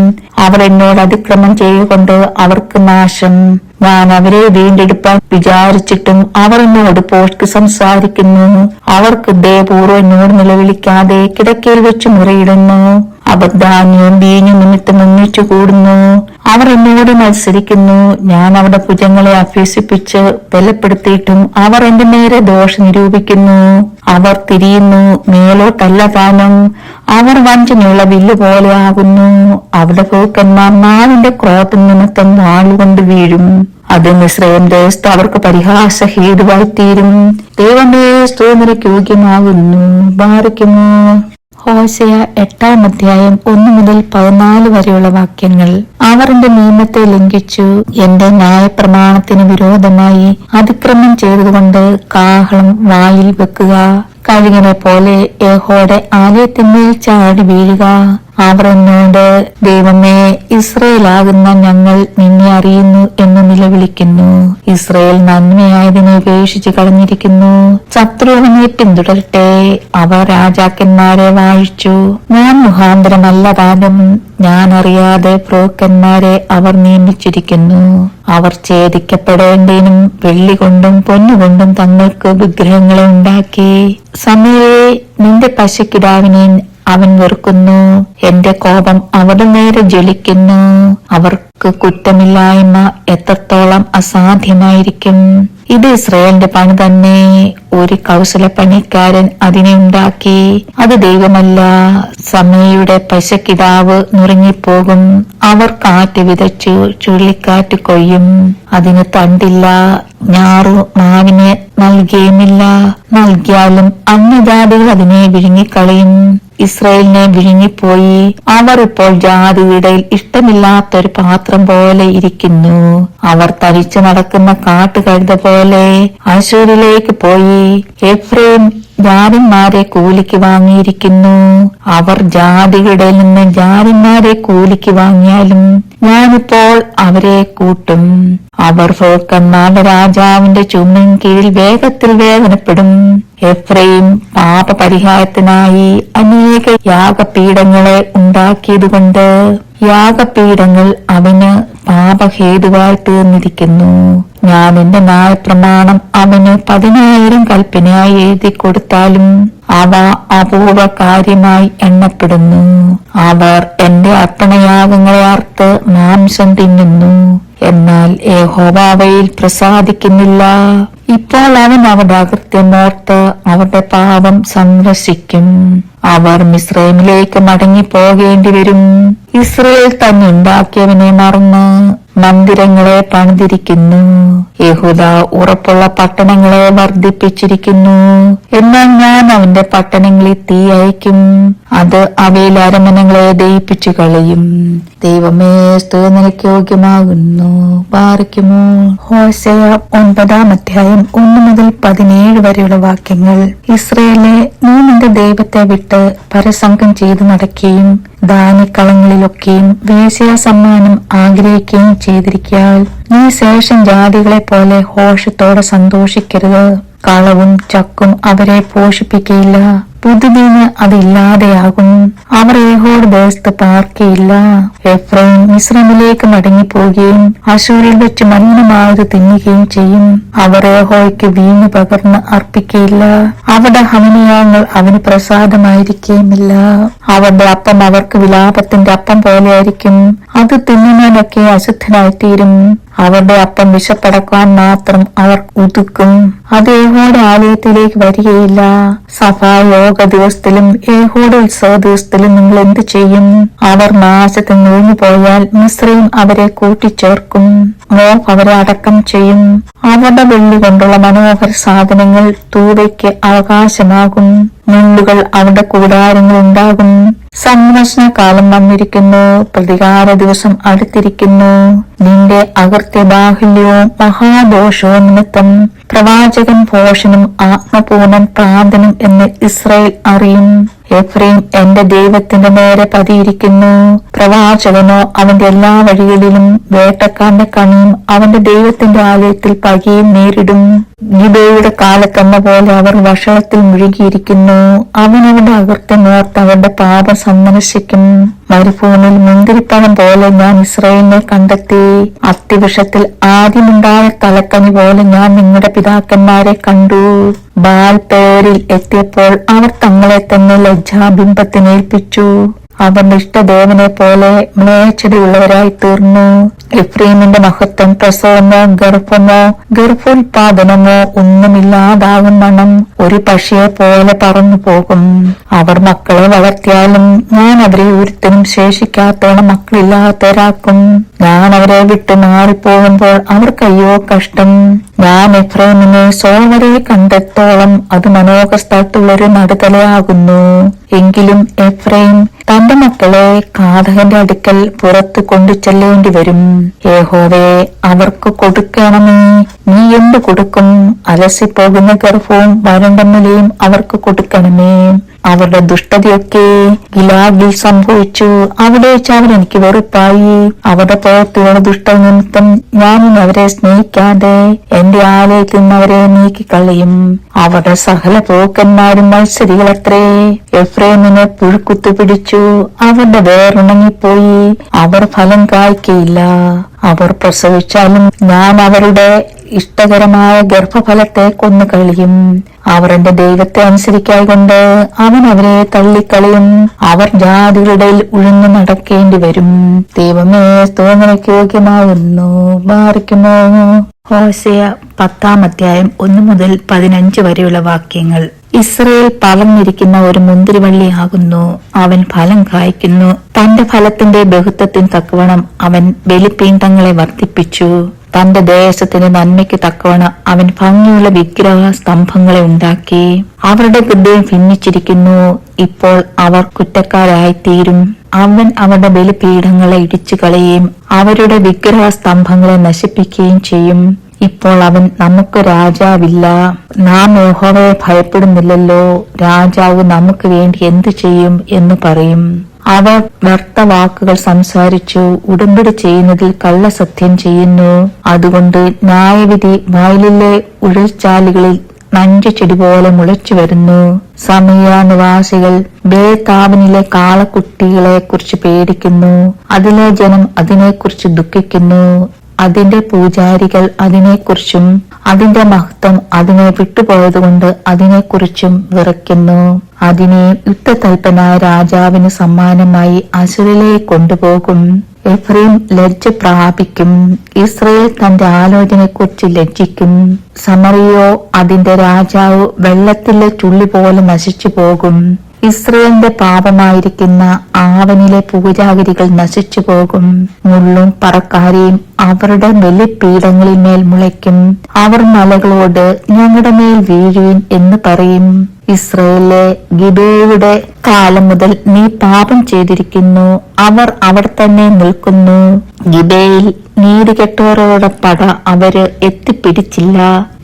അവർ എന്നോട് അതിക്രമം ചെയ്തുകൊണ്ട് അവർക്ക് നാശം. ഞാൻ അവരെ വീണ്ടെടുപ്പാൻ വിചാരിച്ചിട്ടും അവർ എന്നോട് പോഷ്ക്ക് സംസാരിക്കുന്നു. അവർ ഹൃദയപൂർവ്വം എന്നോട് നിലവിളിക്കാതെ കിടക്കയിൽ വെച്ച് മുറയിടുന്നു. അവർ ധാന്യവും വീഞ്ഞും നിമിത്തം ഒന്നിച്ചു കൂടുന്നു. അവർ എന്നോട് മത്സരിക്കുന്നു. ഞാൻ അവരുടെ ഭുജങ്ങളെ അഭ്യസിപ്പിച്ച് ബലപ്പെടുത്തിയിട്ടും അവർ എന്റെ നേരെ ദോഷം നിരൂപിക്കുന്നു. അവർ തിരിയുന്നു, മേലോട്ടല്ല താനും. അവർ വഞ്ചനയുള്ള വില്ല് പോലെ ആകുന്നു. അവരുടെ പ്രഭുക്കന്മാർ നാവിന്റെ ക്രോധം നിമിത്തം വാളുകൊണ്ട് വീഴും. അത് മിസ്രയീം ദേശത്ത് അവർക്ക് പരിഹാസ ഹേതുവായി തീരും. ദൈവമേ, സ്തോത്രത്തിനു യോഗ്യമാകുന്നു. ബാരിക്കുമോ. ഹോശേയ 8-ാം അധ്യായം 1 മുതൽ 14 വരെയുള്ള വാക്യങ്ങൾ. അവർ എന്റെ നിയമത്തെ ലംഘിച്ചു, എന്റെ ന്യായപ്രമാണത്തിന് വിരോധമായി അതിക്രമം ചെയ്തതുകൊണ്ട് കാഹളം വായിൽ വെക്കുക. കഴുകനെ പോലെ യഹോവയുടെ ആലയത്തിന്മേൽ ചാടി വീഴുക. അവർ എന്നോട്, ദൈവമേ, ഇസ്രയേലാകുന്ന ഞങ്ങൾ നിന്നെ അറിയുന്നു എന്ന് നിലവിളിക്കുന്നു. ഇസ്രയേൽ നന്മയായതിനെ ഉപേക്ഷിച്ച് കളഞ്ഞിരിക്കുന്നു. ശത്രു അവനെ പിന്തുടരട്ടെ. അവർ രാജാക്കന്മാരെ വാഴിച്ചു. ഞാൻ മുഖാന്തരമല്ലതാനും ഞാൻ അറിയാതെ പ്രഭുക്കന്മാരെ അവർ നിയമിച്ചിരിക്കുന്നു. അവർ ഛേദിക്കപ്പെടേണ്ടതിനും വെള്ളി കൊണ്ടും പൊന്നുകൊണ്ടും തങ്ങൾക്ക് വിഗ്രഹങ്ങളെ ഉണ്ടാക്കി. സമയേ, നിന്റെ പശുക്കിടാവിനെ അവൻ വെറുക്കുന്നു. എന്റെ കോപം അവരുടെ നേരെ ജ്വലിക്കുന്നു. അവർക്ക് കുറ്റമില്ലായ്മ എത്രത്തോളം അസാധ്യമായിരിക്കും. ഇത് ഇസ്രായേലിന്റെ പണി തന്നെ. ഒരു കൗശലപ്പണിക്കാരൻ അതിനെ ഉണ്ടാക്കി. അത് ദൈവമല്ല. സമയയുടെ പശക്കിടാവ് നുറുങ്ങിപ്പോകും. അവർ കാറ്റ് വിതച്ചു, ചുഴലിക്കാറ്റ് കൊയ്യും. അതിന് തണ്ടില്ല. ഞാറു മാവിനെ നൽകിയുമില്ല. നൽകിയാലും അന്യജാതികൾ അതിനെ വിഴുങ്ങിക്കളയും. ഇസ്രായേലിനെ വിഴുങ്ങിപ്പോയി. അവർ ഇപ്പോൾ ജാതിയുടെ ഇഷ്ടമില്ലാത്തൊരു പാത്രം പോലെ ഇരിക്കുന്നു. അവർ തരിച്ചു നടക്കുന്ന കാട്ടുകഴുത പോലെ അശൂരിലേക്ക് പോയി. എഫ്രൈം ജാതിന്മാരെ കൂലിക്ക് വാങ്ങിയിരിക്കുന്നു. അവർ ജാതികളുടെ നിന്ന് ജാതിന്മാരെ കൂലിക്ക് വാങ്ങിയാലും ഞാനിപ്പോൾ അവരെ കൂട്ടും. അവർ ഭോക്കന്മാരുടെ രാജാവിന്റെ ചുമൻ കീഴിൽ വേഗത്തിൽ വേദനപ്പെടും. എഫ്രൈം പാപപരിഹാരത്തിനായി അനേക യാഗപീഠങ്ങളെ ഉണ്ടാക്കിയതുകൊണ്ട് യാഗപീഠങ്ങൾ അവന് പാപഹേതുവായി തീർന്നിരിക്കുന്നു. ഞാൻ എന്റെ ന്യായപ്രമാണം അവന് 10,000 കൽപ്പനയായി എഴുതി കൊടുത്താലും അവ അപൂർവ കാര്യമായി എണ്ണപ്പെടുന്നു. അവർ എന്റെ അർപ്പണയാഗങ്ങളെ അറുത്ത് മാംസം തിന്നുന്നു. എന്നാൽ യഹോവ അവയിൽ പ്രസാദിക്കുന്നില്ല. ഇപ്പോൾ അവൻ അവരുടെ അകൃത്യമോർത്ത് അവരുടെ പാപം സന്ദർശിക്കും. അവർ മിസ്രൈമിലേക്ക് മടങ്ങി പോകേണ്ടി വരും. ഇസ്രയേൽ തന്നെ ഉണ്ടാക്കിയവനെ മറന്ന് മന്ദിരങ്ങളെ പണിതിരിക്കുന്നു. യഹൂദ ഉറപ്പുള്ള പട്ടണങ്ങളെ വർദ്ധിപ്പിച്ചിരിക്കുന്നു. എന്നാൽ ഞാൻ അവന്റെ പട്ടണങ്ങളിൽ തീ അയക്കും. അത് അവയിൽ അരമനകളെ ദഹിപ്പിച്ചു കളയും. ദൈവമേ, സ്തുതി നിനക്ക് യോഗ്യമാകുന്നു. പാറിക്കുമോ. ഹോശേയ 9-ാം അധ്യായം 1 മുതൽ 17 വരെയുള്ള വാക്യങ്ങൾ. ഇസ്രയേലെ, നീ നിന്റെ ദൈവത്തെ വിട്ട് പരസംഗം ചെയ്തു നടക്കുകയും ധാന്യക്കളങ്ങളിലൊക്കെയും വേശ്യാ സമ്മാനം ആഗ്രഹിക്കുകയും ചെയ്തിരിക്കയാൽ നീ ശേഷം ജാതികളെ പോലെ ഹോഷത്തോടെ സന്തോഷിക്കരുത്. കളവും ചക്കും അവരെ പോഷിപ്പിക്കയില്ല. പുതുതീന് അതില്ലാതെയാകും. അവർ യഹോവയുടെ ദേശത്ത് പാർക്കയില്ല. എഫ്രൈം മിസ്രൈമിലേക്ക് മടങ്ങിപ്പോവുകയും അശൂരിൽ വെച്ച് മലിനമായത് തിന്നുകയും ചെയ്യും. അവർ യഹോവയ്ക്ക് വീഞ്ഞു പകർന്ന് അർപ്പിക്കയില്ല. അവരുടെ ഹനനയാഗങ്ങൾ അവന് പ്രസാദമായിരിക്കുകയുമില്ല. അവരുടെ അപ്പം അവർക്ക് വിലാപത്തിന്റെ അപ്പം പോലെയായിരിക്കും. അത് തിന്നുന്നതിനൊക്കെ അശുദ്ധനായിത്തീരും. അവരുടെ അപ്പം വിശപ്പടക്കാൻ മാത്രം അവർ ഉതുക്കും. അത് യഹോവയുടെ ആലയത്തിലേക്ക് വരികയില്ല. സഭായോഗ ദിവസത്തിലും യഹോവയുടെ ഉത്സവ ദിവസത്തിലും നിങ്ങൾ എന്ത് ചെയ്യും? അവർ നാശത്തിൽ നുഴഞ്ഞു പോയാൽ മിസ്രൈം അവരെ കൂട്ടിച്ചേർക്കും. മോബ് അവരെ അടക്കം ചെയ്യും. അവരുടെ വെള്ളി കൊണ്ടുള്ള മനോഹര സാധനങ്ങൾ തൂവയ്ക്ക് അവകാശമാകും. മുള്ളുകൾ അവരുടെ കൂടാരങ്ങൾ ഉണ്ടാകും. സംരക്ഷണ കാലം വന്നിരിക്കുന്നു. പ്രതികാര ദിവസം അടുത്തിരിക്കുന്നു. നിന്റെ അകൃത്യബാഹുല്യവും മഹാദോഷവും നിമിത്തം പ്രവാചകൻ ഭോഷനും ആത്മപൂർണൻ പ്രാന്തനും എന്ന് ഇസ്രായേൽ അറിയും. എഫ്രൈം എന്റെ ദൈവത്തിന്റെ നേരെ പതിയിരിക്കുന്നു. പ്രവാചകനോ അവന്റെ എല്ലാ വഴികളിലും വേട്ടക്കാരന്റെ കണിയും അവന്റെ ദൈവത്തിന്റെ ആലയത്തിൽ പകയും നേരിടും. ഗിബെയുടെ കാലത്തെന്ന പോലെ അവർ വഷളത്തിൽ മുഴുകിയിരിക്കുന്നു. അവനവന്റെ അകൃത്യമോർത്ത് അവരുടെ പാപം സന്ദർശിക്കും. മരുഭൂമിയിൽ മുന്തിരിപ്പഴം പോലെ ഞാൻ ഇസ്രായേലിനെ കണ്ടെത്തി. അത്തിവൃക്ഷത്തിൽ ആദ്യമുണ്ടായ തലക്കനി പോലെ ഞാൻ നിങ്ങളുടെ പിതാക്കന്മാരെ കണ്ടു. ബാൽ പേരിൽ എത്തിയപ്പോൾ അവർ തങ്ങളെ തന്നെ ലജ്ജാബിംബത്തിനേൽപ്പിച്ചു. അവർ ഇഷ്ടദേവനെ പോലെ മ്ലേച്ഛതയുള്ളവരായി തീർന്നു. എഫ്രൈമിന്റെ മഹത്വം പ്രസവമോ ഗർഭോത്പാദനമോ ഒന്നുമില്ലാതാകും മണം ഒരു പക്ഷിയെ പോലെ പറന്നു പോകും. അവർ മക്കളെ വളർത്തിയാലും ഞാൻ അവരെ ഒരുത്തനും ശേഷിക്കാത്തോളം മക്കളില്ലാത്തവരാക്കും. ഞാൻ അവരെ വിട്ട് മാറിപ്പോകുമ്പോൾ അവർക്കയ്യോ കഷ്ടം. ഞാൻ എഫ്രൈമിനെ സോവരെ കണ്ടെത്തോളം അത് മനോഹര സ്ഥലത്തുള്ളൊരു നടുതലയാകുന്നു. എങ്കിലും എഫ്രൈം തന്റെ മക്കളെ കാതകന്റെ അടുക്കൽ പുറത്തു കൊണ്ടു ചെല്ലേണ്ടി വരും. യഹോവേ, അവർക്ക് കൊടുക്കണമേ. നീ എന്തു കൊടുക്കും? അലസിപ്പോകുന്ന ഗർഭവും വരണ്ടമ്മലയും അവർക്ക് കൊടുക്കണമേ. അവരുടെ ദുഷ്ടതയൊക്കെ ഗിലാദിൽ സംഭവിച്ചു. അവിടെ വെച്ച് അവരെനിക്ക് വെറുപ്പായി. അവരുടെ പുറത്തുള്ള ദുഷ്ട നിമിത്തം ഞാൻ അവരെ സ്നേഹിക്കാതെ എന്റെ ആലയത്തിൽ നിന്ന് അവരെ നീക്കിക്കളയും. അവരുടെ സകല പോക്കന്മാരും മത്സരികളത്രേ. എഫ്രൈമിനെ പുഴുക്കുത്തു പിടിച്ചു. അവരുടെ വേറുണങ്ങിപ്പോയി. അവർ ഫലം കായ്ക്കയില്ല. അവർ പ്രസവിച്ചാലും ഞാൻ അവരുടെ ഇഷ്ടകരമായ ഗർഭഫലത്തെ കൊന്നുകളയും. അവർ എന്റെ ദൈവത്തെ അനുസരിക്കായികൊണ്ട് അവൻ അവരെ തള്ളിക്കളയും. അവർ ജാതികളുടെ ഉഴിഞ്ഞു നടക്കേണ്ടി വരും. ദൈവമേ, സ്തോത്രത്തിനു യോഗ്യമാകുന്നു. ബാധിക്കുമോ? ഹോശേയ 10-ാം അധ്യായം 1 മുതൽ 15 വരെയുള്ള വാക്യങ്ങൾ. ഇസ്രയേൽ പളർന്നിരിക്കുന്ന ഒരു മുന്തിരിവള്ളിയാകുന്നു. അവൻ ഫലം കായ്ക്കുന്നു. തന്റെ ഫലത്തിന്റെ ബഹുത്വത്തിന് തക്കവണ്ണം അവൻ ബലിപീഠങ്ങളെ വർദ്ധിപ്പിച്ചു. തന്റെ ദേശത്തിന് നന്മയ്ക്ക് തക്കവണ്ണം അവൻ ഭംഗിയുള്ള വിഗ്രഹ സ്തംഭങ്ങളെ ഉണ്ടാക്കി. അവരുടെ ഹൃദയം ഭിന്നിച്ചിരിക്കുന്നു. ഇപ്പോൾ അവർ കുറ്റക്കാരായിത്തീരും. അവൻ അവരുടെ ബലിപീഠങ്ങളെ ഇടിച്ചു കളയുകയും അവരുടെ വിഗ്രഹ സ്തംഭങ്ങളെ നശിപ്പിക്കുകയും ചെയ്യും. ഇപ്പോൾ അവൻ നമുക്ക് രാജാവില്ല, നാം യഹോവയെ ഭയപ്പെടുന്നില്ലല്ലോ, രാജാവ് നമുക്ക് വേണ്ടി എന്തു ചെയ്യും എന്ന് പറയും. അവർ വ്യർത്ഥ വാക്കുകൾ സംസാരിച്ചു, ഉടമ്പടി ചെയ്യുന്നതിൽ കള്ളസത്യം ചെയ്യുന്നു. അതുകൊണ്ട് ന്യായവിധി വയലിലെ ഉഴൽച്ചാലുകളിൽ നഞ്ചുചെടി പോലെ മുളച്ചു വരുന്നു. സമയ നിവാസികൾ ബേതാബനിലെ കാളക്കുട്ടികളെ കുറിച്ച് പേടിക്കുന്നു. അതിലെ ജനം അതിനെക്കുറിച്ച് ദുഃഖിക്കുന്നു. അതിന്റെ പൂജാരികൾ അതിനെക്കുറിച്ചും അതിന്റെ മഹത്വം അതിനെ വിട്ടുപോയതുകൊണ്ട് അതിനെക്കുറിച്ചും വിറയ്ക്കുന്നു. അതിനെ യുദ്ധതൽപനായ രാജാവിന് സമ്മാനമായി അശൂരിലേക്ക് കൊണ്ടുപോകും. എഫ്രൈം ലജ്ജ പ്രാപിക്കും. ഇസ്രയേൽ തന്റെ ആലോചനയെക്കുറിച്ച് ലജ്ജിക്കും. സമറിയോ അതിന്റെ രാജാവ് വെള്ളത്തിലെ ചുള്ളി പോലെ നശിച്ചു പോകും. ഇസ്രയേലിന്റെ പാപമായിരിക്കുന്ന ആവനിലെ പൂജാഗിരികൾ നശിച്ചു പോകും. മുള്ളും പറക്കാരെയും അവരുടെ ബലിപീഠങ്ങളിൽ മേൽ മുളയ്ക്കും. അവർ മലകളോട് ഞങ്ങളുടെ മേൽ വീഴുവിൻ എന്ന് പറയും. ഇസ്രയേലിലെ ഗിബെയയുടെ കാലം മുതൽ നീ പാപം ചെയ്തിരിക്കുന്നു. അവർ അവിടെ തന്നെ നിൽക്കുന്നു. ഗിബെയിൽ നീതികെട്ടവരുടെ പട അവര് എത്തിപ്പിടിച്ചില്ല.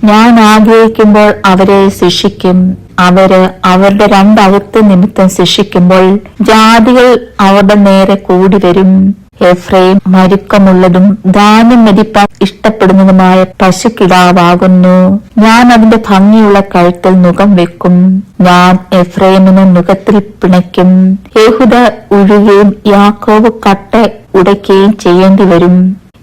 ഞാൻ ആഗ്രഹിക്കുമ്പോൾ അവരെ ശിക്ഷിക്കും. അവര് അവരുടെ രണ്ടകത്ത് നിമിത്തം ശിക്ഷിക്കുമ്പോൾ ജാതികൾ അവരുടെ നേരെ കൂടി വരും. എഫ്രൈം മരുക്കമുള്ളതും ധാന്യം മെതിപ്പാൻ ഇഷ്ടപ്പെടുന്നതുമായ പശുക്കിടാവാകുന്നു. ഞാൻ അതിന്റെ ഭംഗിയുള്ള കഴുത്തിൽ നുകം വെക്കും. ഞാൻ എഫ്രൈമിനെ നുകത്തിൽ പിണയ്ക്കും. യെഹൂദ ഉഴുകയും യാക്കോബ് കട്ട ഉടയ്ക്കുകയും ചെയ്യേണ്ടി വരും.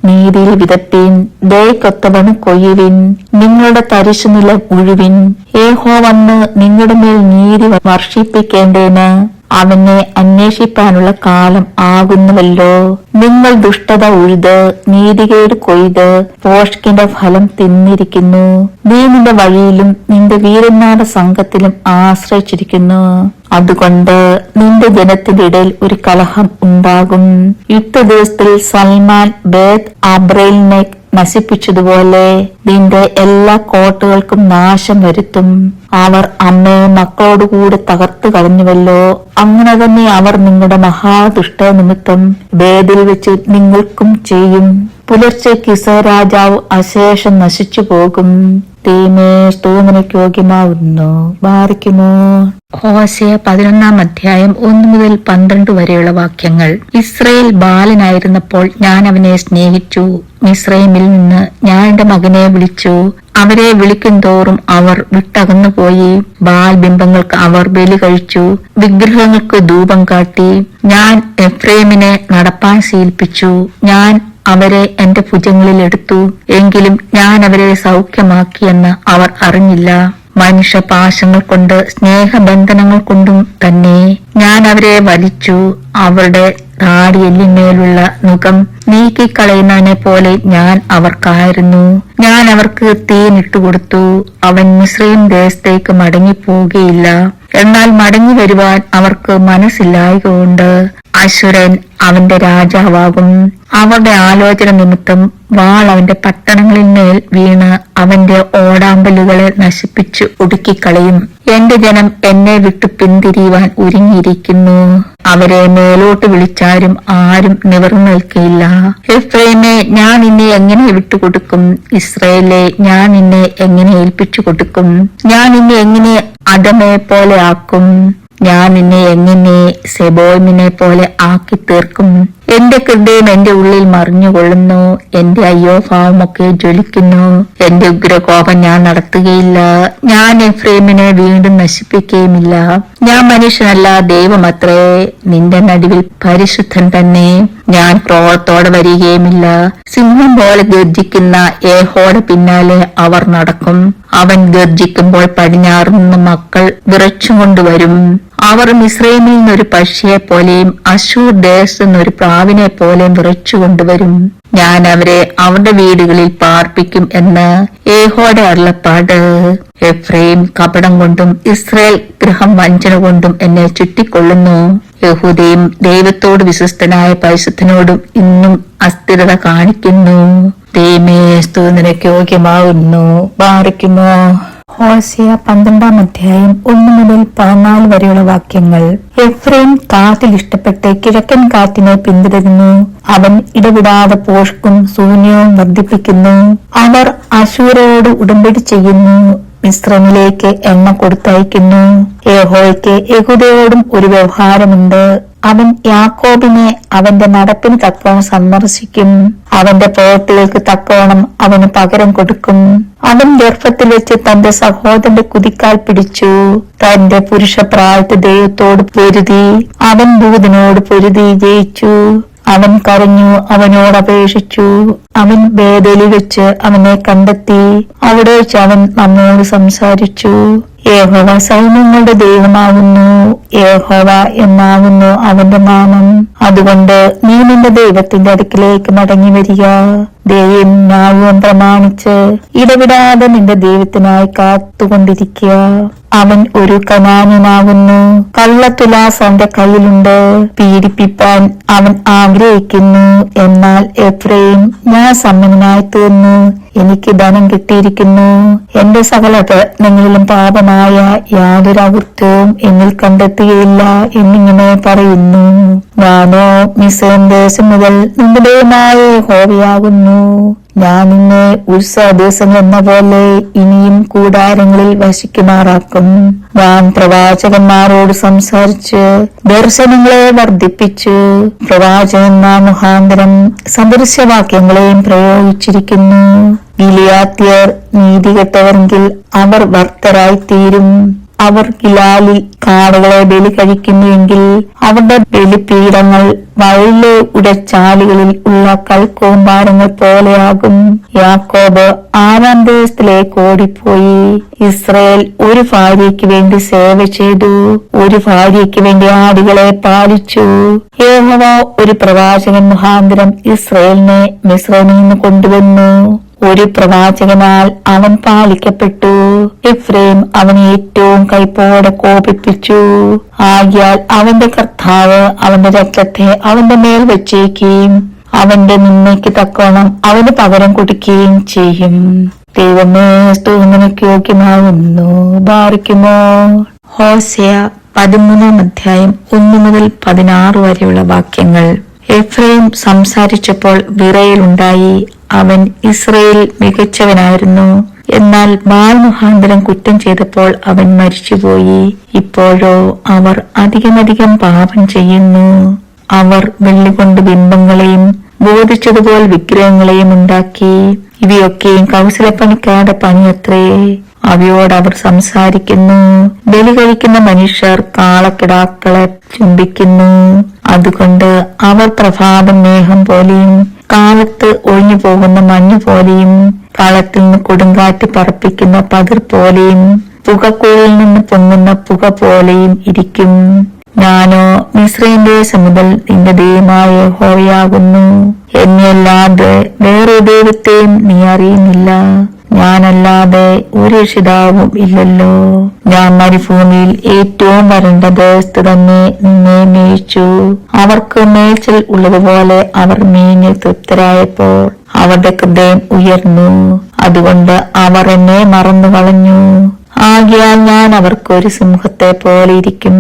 നീതിയിൽ വിതപ്പീൻ, ദയക്കൊത്തവണ്ണം കൊയ്യുവിൻ, നിങ്ങളുടെ തരിശുനിലം ഉഴുവിൻ. യഹോവ വന്ന് നിങ്ങളുടെ മേൽ നീതി വർഷിപ്പിക്കേണ്ടതിന് അവനെ അന്വേഷിപ്പാനുള്ള കാലം ആകുന്നുവല്ലോ. നിങ്ങൾ ദുഷ്ടത ഉഴുത് നീതികേട് കൊയ്ത് പോഷ്കിന്റെ ഫലം തിന്നിരിക്കുന്നു. നീ നിന്റെ വഴിയിലും നിന്റെ വീരന്മാരുടെ സംഘത്തിലും ആശ്രയിച്ചിരിക്കുന്നു. അതുകൊണ്ട് നിന്റെ ജനത്തിന്റെ ഇടയിൽ ഒരു കലഹം ഉണ്ടാകും. യുദ്ധദിവസത്തിൽ സൽമാൻ ബേത് അബ്രേലിനെ നശിപ്പിച്ചതുപോലെ നിന്റെ എല്ലാ കോട്ടകൾക്കും നാശം വരുത്തും. അവർ അമ്മയെ മക്കളോടുകൂടി തകർത്തു കളഞ്ഞുവല്ലോ. അങ്ങനെ തന്നെ അവർ നിങ്ങളുടെ മഹാദുഷ്ട നിമിത്തം ബേദിൽ വെച്ച് നിങ്ങൾക്കും ചെയ്യും. പുലർച്ചയ്ക്ക് ഇസ്രായേൽ രാജാവ് അശേഷം നശിച്ചു പോകും. ദൈവമേ, സ്തോത്രത്തിനു യോഗ്യമാകുന്നു. ബാധിക്കുമോ? ഹോശേയ 11-ാം അധ്യായം 1 മുതൽ 12 വരെയുള്ള വാക്യങ്ങൾ. ഇസ്രയേൽ ബാലനായിരുന്നപ്പോൾ ഞാൻ അവനെ സ്നേഹിച്ചു. മിസ്രയീമിൽ നിന്ന് ഞാൻ എന്റെ മകനെ വിളിച്ചു. അവരെ വിളിക്കും തോറും അവർ വിട്ടകന്നുപോയി. ബാൽ ബിംബങ്ങൾക്ക് അവർ ബലി കഴിച്ചു, വിഗ്രഹങ്ങൾക്ക് ധൂപം കാട്ടി. ഞാൻ എഫ്രൈമിനെ നടപ്പാൻ ശീലിപ്പിച്ചു. ഞാൻ അവരെ എന്റെ ഭുജങ്ങളിൽ എടുത്തു. എങ്കിലും ഞാൻ അവരെ സൗഖ്യമാക്കിയെന്ന് അവർ അറിഞ്ഞില്ല. മനുഷ്യപാശങ്ങൾ കൊണ്ട് സ്നേഹബന്ധനങ്ങൾ കൊണ്ടും തന്നെ ഞാൻ അവരെ വലിച്ചു. അവരുടെ താടിയെല്ലിന്മേലുള്ള നുകം നീക്കിക്കളയുന്നതിനെ പോലെ ഞാൻ അവർക്കായിരുന്നു. ഞാൻ അവർക്ക് തീനിട്ടുകൊടുത്തു. അവൻ മിസ്രയീം ദേശത്തേക്ക് മടങ്ങിപ്പോവുകയില്ല. എന്നാൽ മടങ്ങി വരുവാൻ അവർക്ക് മനസ്സില്ലായതുകൊണ്ട് അശുരൻ അവന്റെ രാജാവാകും. അവരുടെ ആലോചന നിമിത്തം വാൾ അവന്റെ പട്ടണങ്ങളിൽ മേൽ വീണ് അവന്റെ ഓടാമ്പലുകളെ നശിപ്പിച്ചു ഒടുക്കിക്കളയും. എന്റെ ജനം എന്നെ വിട്ടു പിന്തിരിയുവാൻ ഒരുങ്ങിയിരിക്കുന്നു. അവരെ മേലോട്ട് വിളിച്ചാലും ആരും നിവർന്നു നിൽക്കയില്ല. എഫ്രൈമേ, ഞാൻ നിന്നെ എങ്ങനെ വിട്ടുകൊടുക്കും? ഇസ്രായേലെ, ഞാൻ നിന്നെ എങ്ങനെ ഏൽപ്പിച്ചു കൊടുക്കും? ഞാൻ നിന്നെ എങ്ങനെ അദമയെ പോലെ ആക്കും? ഞാൻ നിന്നെ എങ്ങനെ സെബോയിമിനെ പോലെ ആക്കി തീർക്കും? എന്റെ ഹൃദയം എന്റെ ഉള്ളിൽ മറിഞ്ഞുകൊള്ളുന്നു. എന്റെ അയ്യോഭാവമൊക്കെ ജ്വലിക്കുന്നു. എന്റെ ഉഗ്രകോപം ഞാൻ നടത്തുകയില്ല. ഞാൻ എഫ്രൈമിനെ വീണ്ടും നശിപ്പിക്കുകയുമില്ല. ഞാൻ മനുഷ്യനല്ല, ദൈവമത്രേ. നിന്റെ നടുവിൽ പരിശുദ്ധൻ തന്നെ. ഞാൻ ക്രോധത്തോടെ വരികയുമില്ല. സിംഹം പോലെ ഗർജിക്കുന്ന യേഹോയുടെ പിന്നാലെ അവർ നടക്കും. അവൻ ഗർജിക്കുമ്പോൾ പടിഞ്ഞാറ് നിന്ന് മക്കൾ വിറച്ചുകൊണ്ടുവരും. അവർ മിസ്രൈമിൽ നിന്നൊരു പക്ഷിയെ പോലെയും അശൂർ ദേശത്ത് നിന്നൊരു പ്രാവിനെ പോലെയും വിറച്ചുകൊണ്ടുവരും. ഞാൻ അവരെ അവരുടെ വീടുകളിൽ പാർപ്പിക്കും എന്ന് യഹോവയുടെ അരുളപ്പാട്. എഫ്രൈം കപടം കൊണ്ടും ഇസ്രായേൽ ഗൃഹം വഞ്ചന കൊണ്ടും എന്നെ ചുറ്റിക്കൊള്ളുന്നു. യഹൂദയും ദൈവത്തോട് വിശ്വസ്തനായ പരിശുദ്ധനോടും ഇന്നും അസ്ഥിരത കാണിക്കുന്നു. ദൈവമേ, സ്തുതി നിനക്ക് യോഗ്യമാകുന്നു. ബാധിക്കുമോ? ഹോശേയ 12-ാം അധ്യായം 1 മുതൽ 14 വരെയുള്ള വാക്യങ്ങൾ. എഫ്രൈം കാറ്റിൽ ഇഷ്ടപ്പെട്ട് കിഴക്കൻ കാറ്റിനെ പിന്തുടരുന്നു. അവൻ ഇടവിടാതെ പോഷക്കും ശൂന്യവും വർദ്ധിപ്പിക്കുന്നു. അവർ അശൂരോട് ഉടമ്പടി ചെയ്യുന്നു. മിസ്രൈമിലേക്ക് എണ്ണ കൊടുത്തയക്കുന്നു. യഹോവയ്ക്ക് യഹൂദയോടും ഒരു വ്യവഹാരമുണ്ട്. അവൻ യാക്കോബിനെ അവന്റെ നടപ്പിന് തക്കവണ്ണം സന്ദർശിക്കും. അവന്റെ പ്രവൃത്തികൾക്ക് തക്കവണ്ണം അവന് പകരം കൊടുക്കും. അവൻ ഗർഭത്തിൽ വെച്ച് തന്റെ സഹോദരന്റെ കുതിക്കാൽ പിടിച്ചു. തന്റെ പുരുഷപ്രായത്തെ ദൈവത്തോട് പൊരുതി. അവൻ ദൂതനോട് പൊരുതി ജയിച്ചു. അവൻ കരഞ്ഞു, അവനോട് അപേക്ഷിച്ചു. അവൻ ബേഥേലിൽ വെച്ച് അവനെ കണ്ടെത്തി. അവിടെ വെച്ച് അവൻ നമ്മോട് സംസാരിച്ചു. യഹോവ സൈന്യങ്ങളുടെ ദൈവമാകുന്നു. യഹോവ എന്നാകുന്നു അവന്റെ നാമം. അതുകൊണ്ട് നീ നിന്റെ ദൈവത്തിന്റെ അടുക്കിലേക്ക് മടങ്ങി വരിക. ദയയും ന്യായവും പ്രമാണിച്ച് ഇടവിടാതെ നിന്റെ ദൈവത്തിനായി കാത്തുകൊണ്ടിരിക്കുക. അവൻ ഒരു കനാന്യനാകുന്നു. കള്ളത്തുലാസ് അവന്റെ കയ്യിലുണ്ട്. പീഡിപ്പിപ്പാൻ അവൻ ആഗ്രഹിക്കുന്നു. എന്നാൽ എഫ്രൈം, ഞാൻ സമ്പന്നനായി തീർന്നു, എനിക്ക് ധനം കിട്ടിയിരിക്കുന്നു. എന്റെ സകല പ്രയത്നങ്ങളിലും പാപമായ യാതൊരു അകൃത്യവും എന്നിൽ കണ്ടെത്തുകയില്ല എന്നിങ്ങനെ പറയുന്നു. ഞാനോ മിസ്രൈം ദേശം മുതൽ നിന്റെ ദൈവമായ യഹോവയാകുന്നു. ഞാൻ നിന്നെ ഉത്സവ ദിവസങ്ങൾ എന്ന പോലെ ഇനിയും കൂടാരങ്ങളിൽ വസിക്കുമാറാക്കും. ഞാൻ പ്രവാചകന്മാരോട് സംസാരിച്ച് ദർശനങ്ങളെ വർദ്ധിപ്പിച്ചു. പ്രവാചകന്മാർ മുഖാന്തരം സദൃശ്യവാക്യങ്ങളെയും പ്രയോഗിച്ചിരിക്കുന്നു. ഗിലിയാത്യർ നീതികെട്ടവരെങ്കിൽ അവർ വർത്തരായിത്തീരും. അവർ ഗിലാലിൽ കാടുകളെ ബലി കഴിക്കുന്നുവെങ്കിൽ അവരുടെ ബലിപീഠങ്ങൾ വയലിലെ ഉടച്ചാലുകളിൽ ഉള്ള കൽക്കൂമ്പാരങ്ങൾ പോലെയാകും. യാക്കോബ് ആറാം ദേശത്തിലേക്ക് ഓടിപ്പോയി. ഇസ്രായേൽ ഒരു ഭാര്യയ്ക്ക് വേണ്ടി സേവ ചെയ്തു. ഒരു ഭാര്യയ്ക്ക് വേണ്ടി ആടുകളെ പാലിച്ചു. യഹോവ ഒരു പ്രവാചകൻ മുഖാന്തരം ഇസ്രായേലിനെ മിസ്രൈമിൽ നിന്ന് കൊണ്ടുവന്നു. ഒരു പ്രവാചകനാൽ അവൻ പാലിക്കപ്പെട്ടു. എഫ്രൈം അവനെ ഏറ്റവും കൈപ്പോടെ കോപിപ്പിച്ചു. ആകയാൽ അവന്റെ കർത്താവ് അവന്റെ രക്തത്തെ അവന്റെ മേൽ വെച്ചേക്കുകയും അവന്റെ നിന്നയ്ക്ക് തക്കോണം അവന് പകരം കൊടുക്കുകയും ചെയ്യും. ദൈവമേ, സ്തുതി നിനക്ക് യോഗ്യമാകുന്നു. ബാധിക്കുമോ? ഹോശേയ 13-ാം അധ്യായം 1 മുതൽ 16 വരെയുള്ള വാക്യങ്ങൾ. എഫ്രൈം സംസാരിച്ചപ്പോൾ വിറയലുണ്ടായി. അവൻ ഇസ്രായേൽ മികച്ചവനായിരുന്നു. എന്നാൽ ബാൽ മുഖാന്തരം കുറ്റം ചെയ്തപ്പോൾ അവൻ മരിച്ചുപോയി. ഇപ്പോഴോ അവർ അധികമധികം പാപം ചെയ്യുന്നു. അവർ വെള്ളികൊണ്ട് ബിംബങ്ങളെയും ബോധിച്ചതുപോലെ വിഗ്രഹങ്ങളെയും ഉണ്ടാക്കി. ഇവയൊക്കെയും കൗശലപ്പണിക്കാരുടെ പണിയത്രേ. അവയോട് അവർ സംസാരിക്കുന്നു. ബലി കഴിക്കുന്ന മനുഷ്യർ കാളക്കിടാക്കളെ ചുംബിക്കുന്നു. അതുകൊണ്ട് അവർ പ്രഭാതം മേഘം പോലെയും കാലത്ത് ഒഴിഞ്ഞു പോകുന്ന മഞ്ഞു പോലെയും കളത്തിൽ നിന്ന് കൊടുങ്കാറ്റ് പറപ്പിക്കുന്ന പതിർ പോലെയും പുകക്കുഴലിൽ നിന്ന് പൊങ്ങുന്ന പുക പോലെയും ഇരിക്കും. ഞാനോ മിസ്രയീം ദേശം മുതൽ നിന്റെ ദൈവമായ യഹോവയാകുന്നു. എന്നെയല്ലാതെ വേറെ ദൈവത്തെയും നീ അറിയുന്നില്ല. ഞാനല്ലാതെ ഒരു രക്ഷിതാവും ഇല്ലല്ലോ. ഞാൻ മരുഭൂമിയിൽ ഏറ്റവും വരണ്ട ദേശത്ത് തന്നെ നിന്നെ മേയിച്ചു. അവർക്ക് മേച്ചൽ ഉള്ളതുപോലെ അവർ മേഞ്ഞ് തൃപ്തരായപ്പോൾ അവരുടെ ഹൃദയം ഉയർന്നു. അതുകൊണ്ട് അവർ എന്നെ മറന്നു കളഞ്ഞു. ആകയാൽ ഞാൻ അവർക്കൊരു സിംഹത്തെ പോലെ ഇരിക്കും.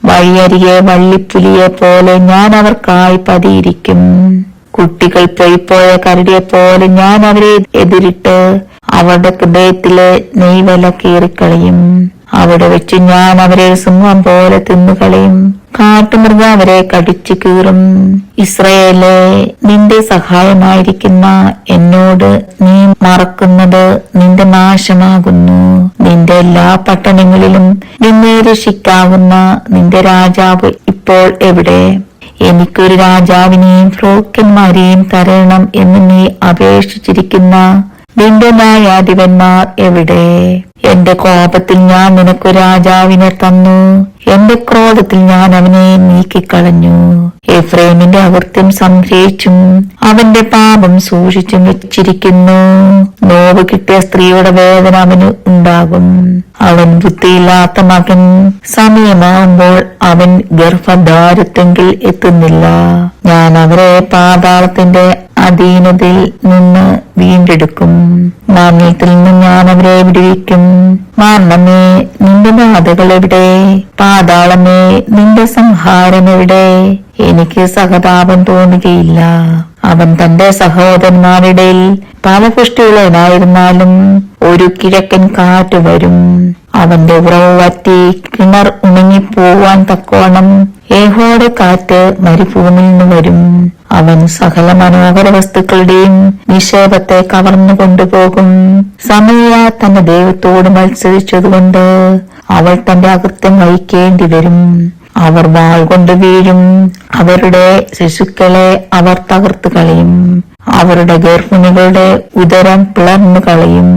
വഴിയരികെ വള്ളിപ്പുലിയെ പോലെ ഞാൻ അവർക്കായി പതിയിരിക്കും. കുട്ടികൾ പൊയ്പോയ കരടിയെ പോലെ ഞാൻ അവരെ എതിരിട്ട് അവരുടെ ഹൃദയത്തിലെ നെയ്വല കീറിക്കളയും. അവിടെ വെച്ച് ഞാൻ അവരെ സിംഹം പോലെ തിന്നുകളയും. കാട്ടുമൃഗം അവരെ കടിച്ചു കീറും. ഇസ്രയേലേ, നിന്റെ സഹായമായിരിക്കുന്ന എന്നോട് നീ മറക്കുന്നത് നിന്റെ നാശമാകുന്നു. നിന്റെ എല്ലാ പട്ടണങ്ങളിലും നിന്നെ രക്ഷിക്കാവുന്ന നിന്റെ രാജാവ് ഇപ്പോൾ എവിടെ? എനിക്കൊരു രാജാവിനെയും ഫ്രോക്കന്മാരെയും തരണം എന്ന് നീ അപേക്ഷിച്ചിരിക്കുന്ന നിന്റെ ന്യായാധിപന്മാർ എവിടെ? എന്റെ കോപത്തിൽ ഞാൻ നിനക്ക് രാജാവിനെ തന്നു. എന്റെ ക്രോധത്തിൽ ഞാൻ അവനെ നീക്കിക്കളഞ്ഞു. എഫ്രൈമിന്റെ അകൃത്യം സംഗ്രഹിച്ചും അവന്റെ പാപം സൂക്ഷിച്ചും വെച്ചിരിക്കുന്നു. നോവ് കിട്ടിയ സ്ത്രീയുടെ വേദന അവന് ഉണ്ടാകും. അവൻ ബുദ്ധിയില്ലാത്ത മകൻ. സമയമാകുമ്പോൾ അവൻ ഗർഭധാരിത്വത്തിൽ എത്തുന്നില്ല. ഞാൻ അവരെ പാതാളത്തിന്റെ അധീനതയിൽ നിന്ന് വീണ്ടെടുക്കും. മരണത്തിൽ നിന്ന് ഞാൻ അവരെ വിടുവിക്കും. മരണമേ, നിന്റെ ബാധകൾ എവിടെ? പാതാളമേ, നിന്റെ സംഹാരം എവിടെ? എനിക്ക് സഹതാപം തോന്നുകയില്ല. അവൻ തന്റെ സഹോദരന്മാരുടെ ഫലപുഷ്ടിയുള്ളവനായിരുന്നാലും ഒരു കിഴക്കൻ കാറ്റ് വരും. അവന്റെ ഉറവ് വറ്റി കിണർ ഉണങ്ങിപ്പോവാൻ തക്കോണം യഹോവയുടെ കാറ്റ് മരുഭൂമിയിൽ നിന്ന് വരും. അവൻ സകല മനോഹര വസ്തുക്കളുടെയും നിക്ഷേപത്തെ കവർന്നു കൊണ്ടുപോകും. സമയ തന്റെ ദൈവത്തോട് മത്സരിച്ചതുകൊണ്ട് അവൾ തന്റെ അകൃത്യം വഹിക്കേണ്ടി വരും. അവർ വാൾ കൊണ്ട് വീഴും. അവരുടെ ശിശുക്കളെ അവർ തകർത്തു കളയും. അവരുടെ ഗർഭിണികളുടെ ഉദരം പിളർന്നു കളയും.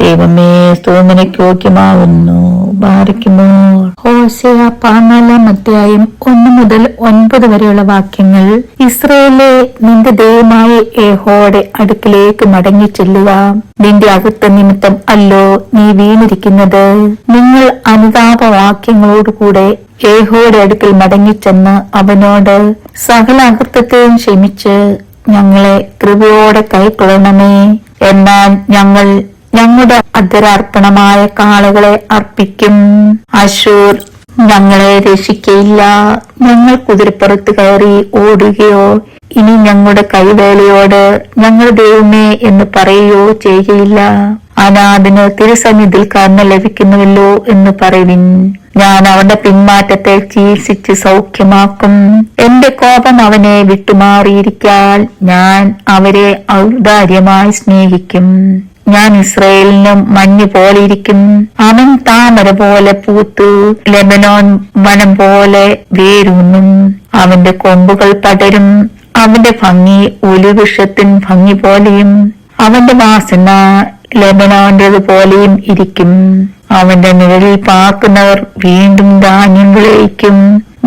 ദൈവമേ, സ്തോത്രത്തിനു യോഗ്യമാവുന്നു. ബാരിക്കുമോ. ഹോശേയ 14-ാം അധ്യായം 1 മുതൽ 9 വരെയുള്ള വാക്യങ്ങൾ. ഇസ്രായേലേ, നിന്റെ ദൈവമായ യഹോവയുടെ അടുക്കിലേക്ക് മടങ്ങി ചെല്ലുക. നിന്റെ അകൃത്യ നിമിത്തം അല്ലോ നീ വീണിരിക്കുന്നത്. നിങ്ങൾ അനുതാപവാക്യങ്ങളോടുകൂടെ യഹോവയുടെ അടുക്കൽ മടങ്ങിച്ചെന്ന് അവനോട് സകല അകൃത്യത്തെയും ക്ഷമിച്ച് ഞങ്ങളെ കൃപയോടെ കൈക്കൊള്ളണമേ. എന്നാൽ ഞങ്ങൾ ഞങ്ങളുടെ അധരാർപ്പണമായ കാളകളെ അർപ്പിക്കും. അശൂർ ഞങ്ങളെ രക്ഷിക്കയില്ല. ഞങ്ങൾ കുതിരപ്പുറത്ത് കയറി ഓടുകയോ ഇനി ഞങ്ങളുടെ കൈവേലയോട് ഞങ്ങൾ ദൈവമേ എന്ന് പറയുകയോ ചെയ്യുകയില്ല. അനാഥന് തിരുസന്നിധിയിൽ കരുണ ലഭിക്കുന്നുവല്ലോ എന്ന് പറയുവിൻ. ഞാൻ അവന്റെ പിന്മാറ്റത്തെ ചികിത്സിച്ച് സൗഖ്യമാക്കും. എന്റെ കോപം അവനെ വിട്ടുമാറിയിരിക്കാൻ ഞാൻ അവരെ ഔദാര്യമായി സ്നേഹിക്കും. ഞാൻ ഇസ്രായേലിന് മഞ്ഞ് പോലെ ഇരിക്കും. അവൻ താമര പോലെ പൂത്തു ലെബനോൻ വനം പോലെ വേരൂന്നും. അവന്റെ കൊമ്പുകൾ പടരും. അവന്റെ ഭംഗി ഒലിവൃക്ഷത്തിൻ ഭംഗി പോലെയും അവന്റെ വാസന ലെബനോന്റേത് പോലെയും ഇരിക്കും. അവന്റെ നിഴലിൽ പാർക്കുന്നവർ വീണ്ടും ധാന്യം വിളയിക്കും.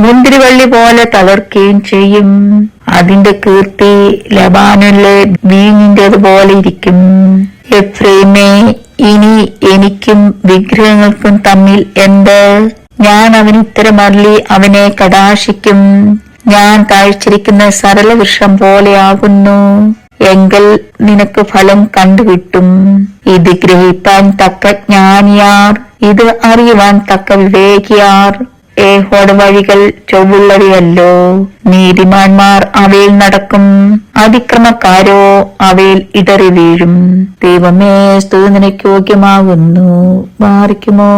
മുന്തിരിവള്ളി പോലെ തളർക്കുകയും ചെയ്യും. അതിന്റെ കീർത്തി ലബാനിലെ വീഞ്ഞിന്റേത് പോലെ ഇരിക്കും. എഫ്രൈമേ, ഇനി എനിക്കും വിഗ്രഹങ്ങൾക്കും തമ്മിൽ എന്ത്? ഞാൻ അവന് ഉത്തരമരുളി അവനെ കടാക്ഷിക്കും. ഞാൻ താഴ്ചിരിക്കുന്ന സരള വൃക്ഷം പോലെയാകുന്നു. എങ്കിൽ നിനക്ക് ഫലം കണ്ടുകിട്ടും. ഇത് ഗ്രഹിപ്പാൻ തക്ക ജ്ഞാനിയാർ, ഇത് അറിയുവാൻ തക്ക വിവേകിയാർ. യഹോവയുടെ വഴികൾ ചൊവ്വുള്ളവയല്ലോ. നീതിമാന്മാർ അവയിൽ നടക്കും. അതിക്രമക്കാരോ അവയിൽ ഇടറി വീഴും. ദൈവമേ, സ്തുതിക്ക് യോഗ്യമാകുന്നു. ബാരിക്കുമോ.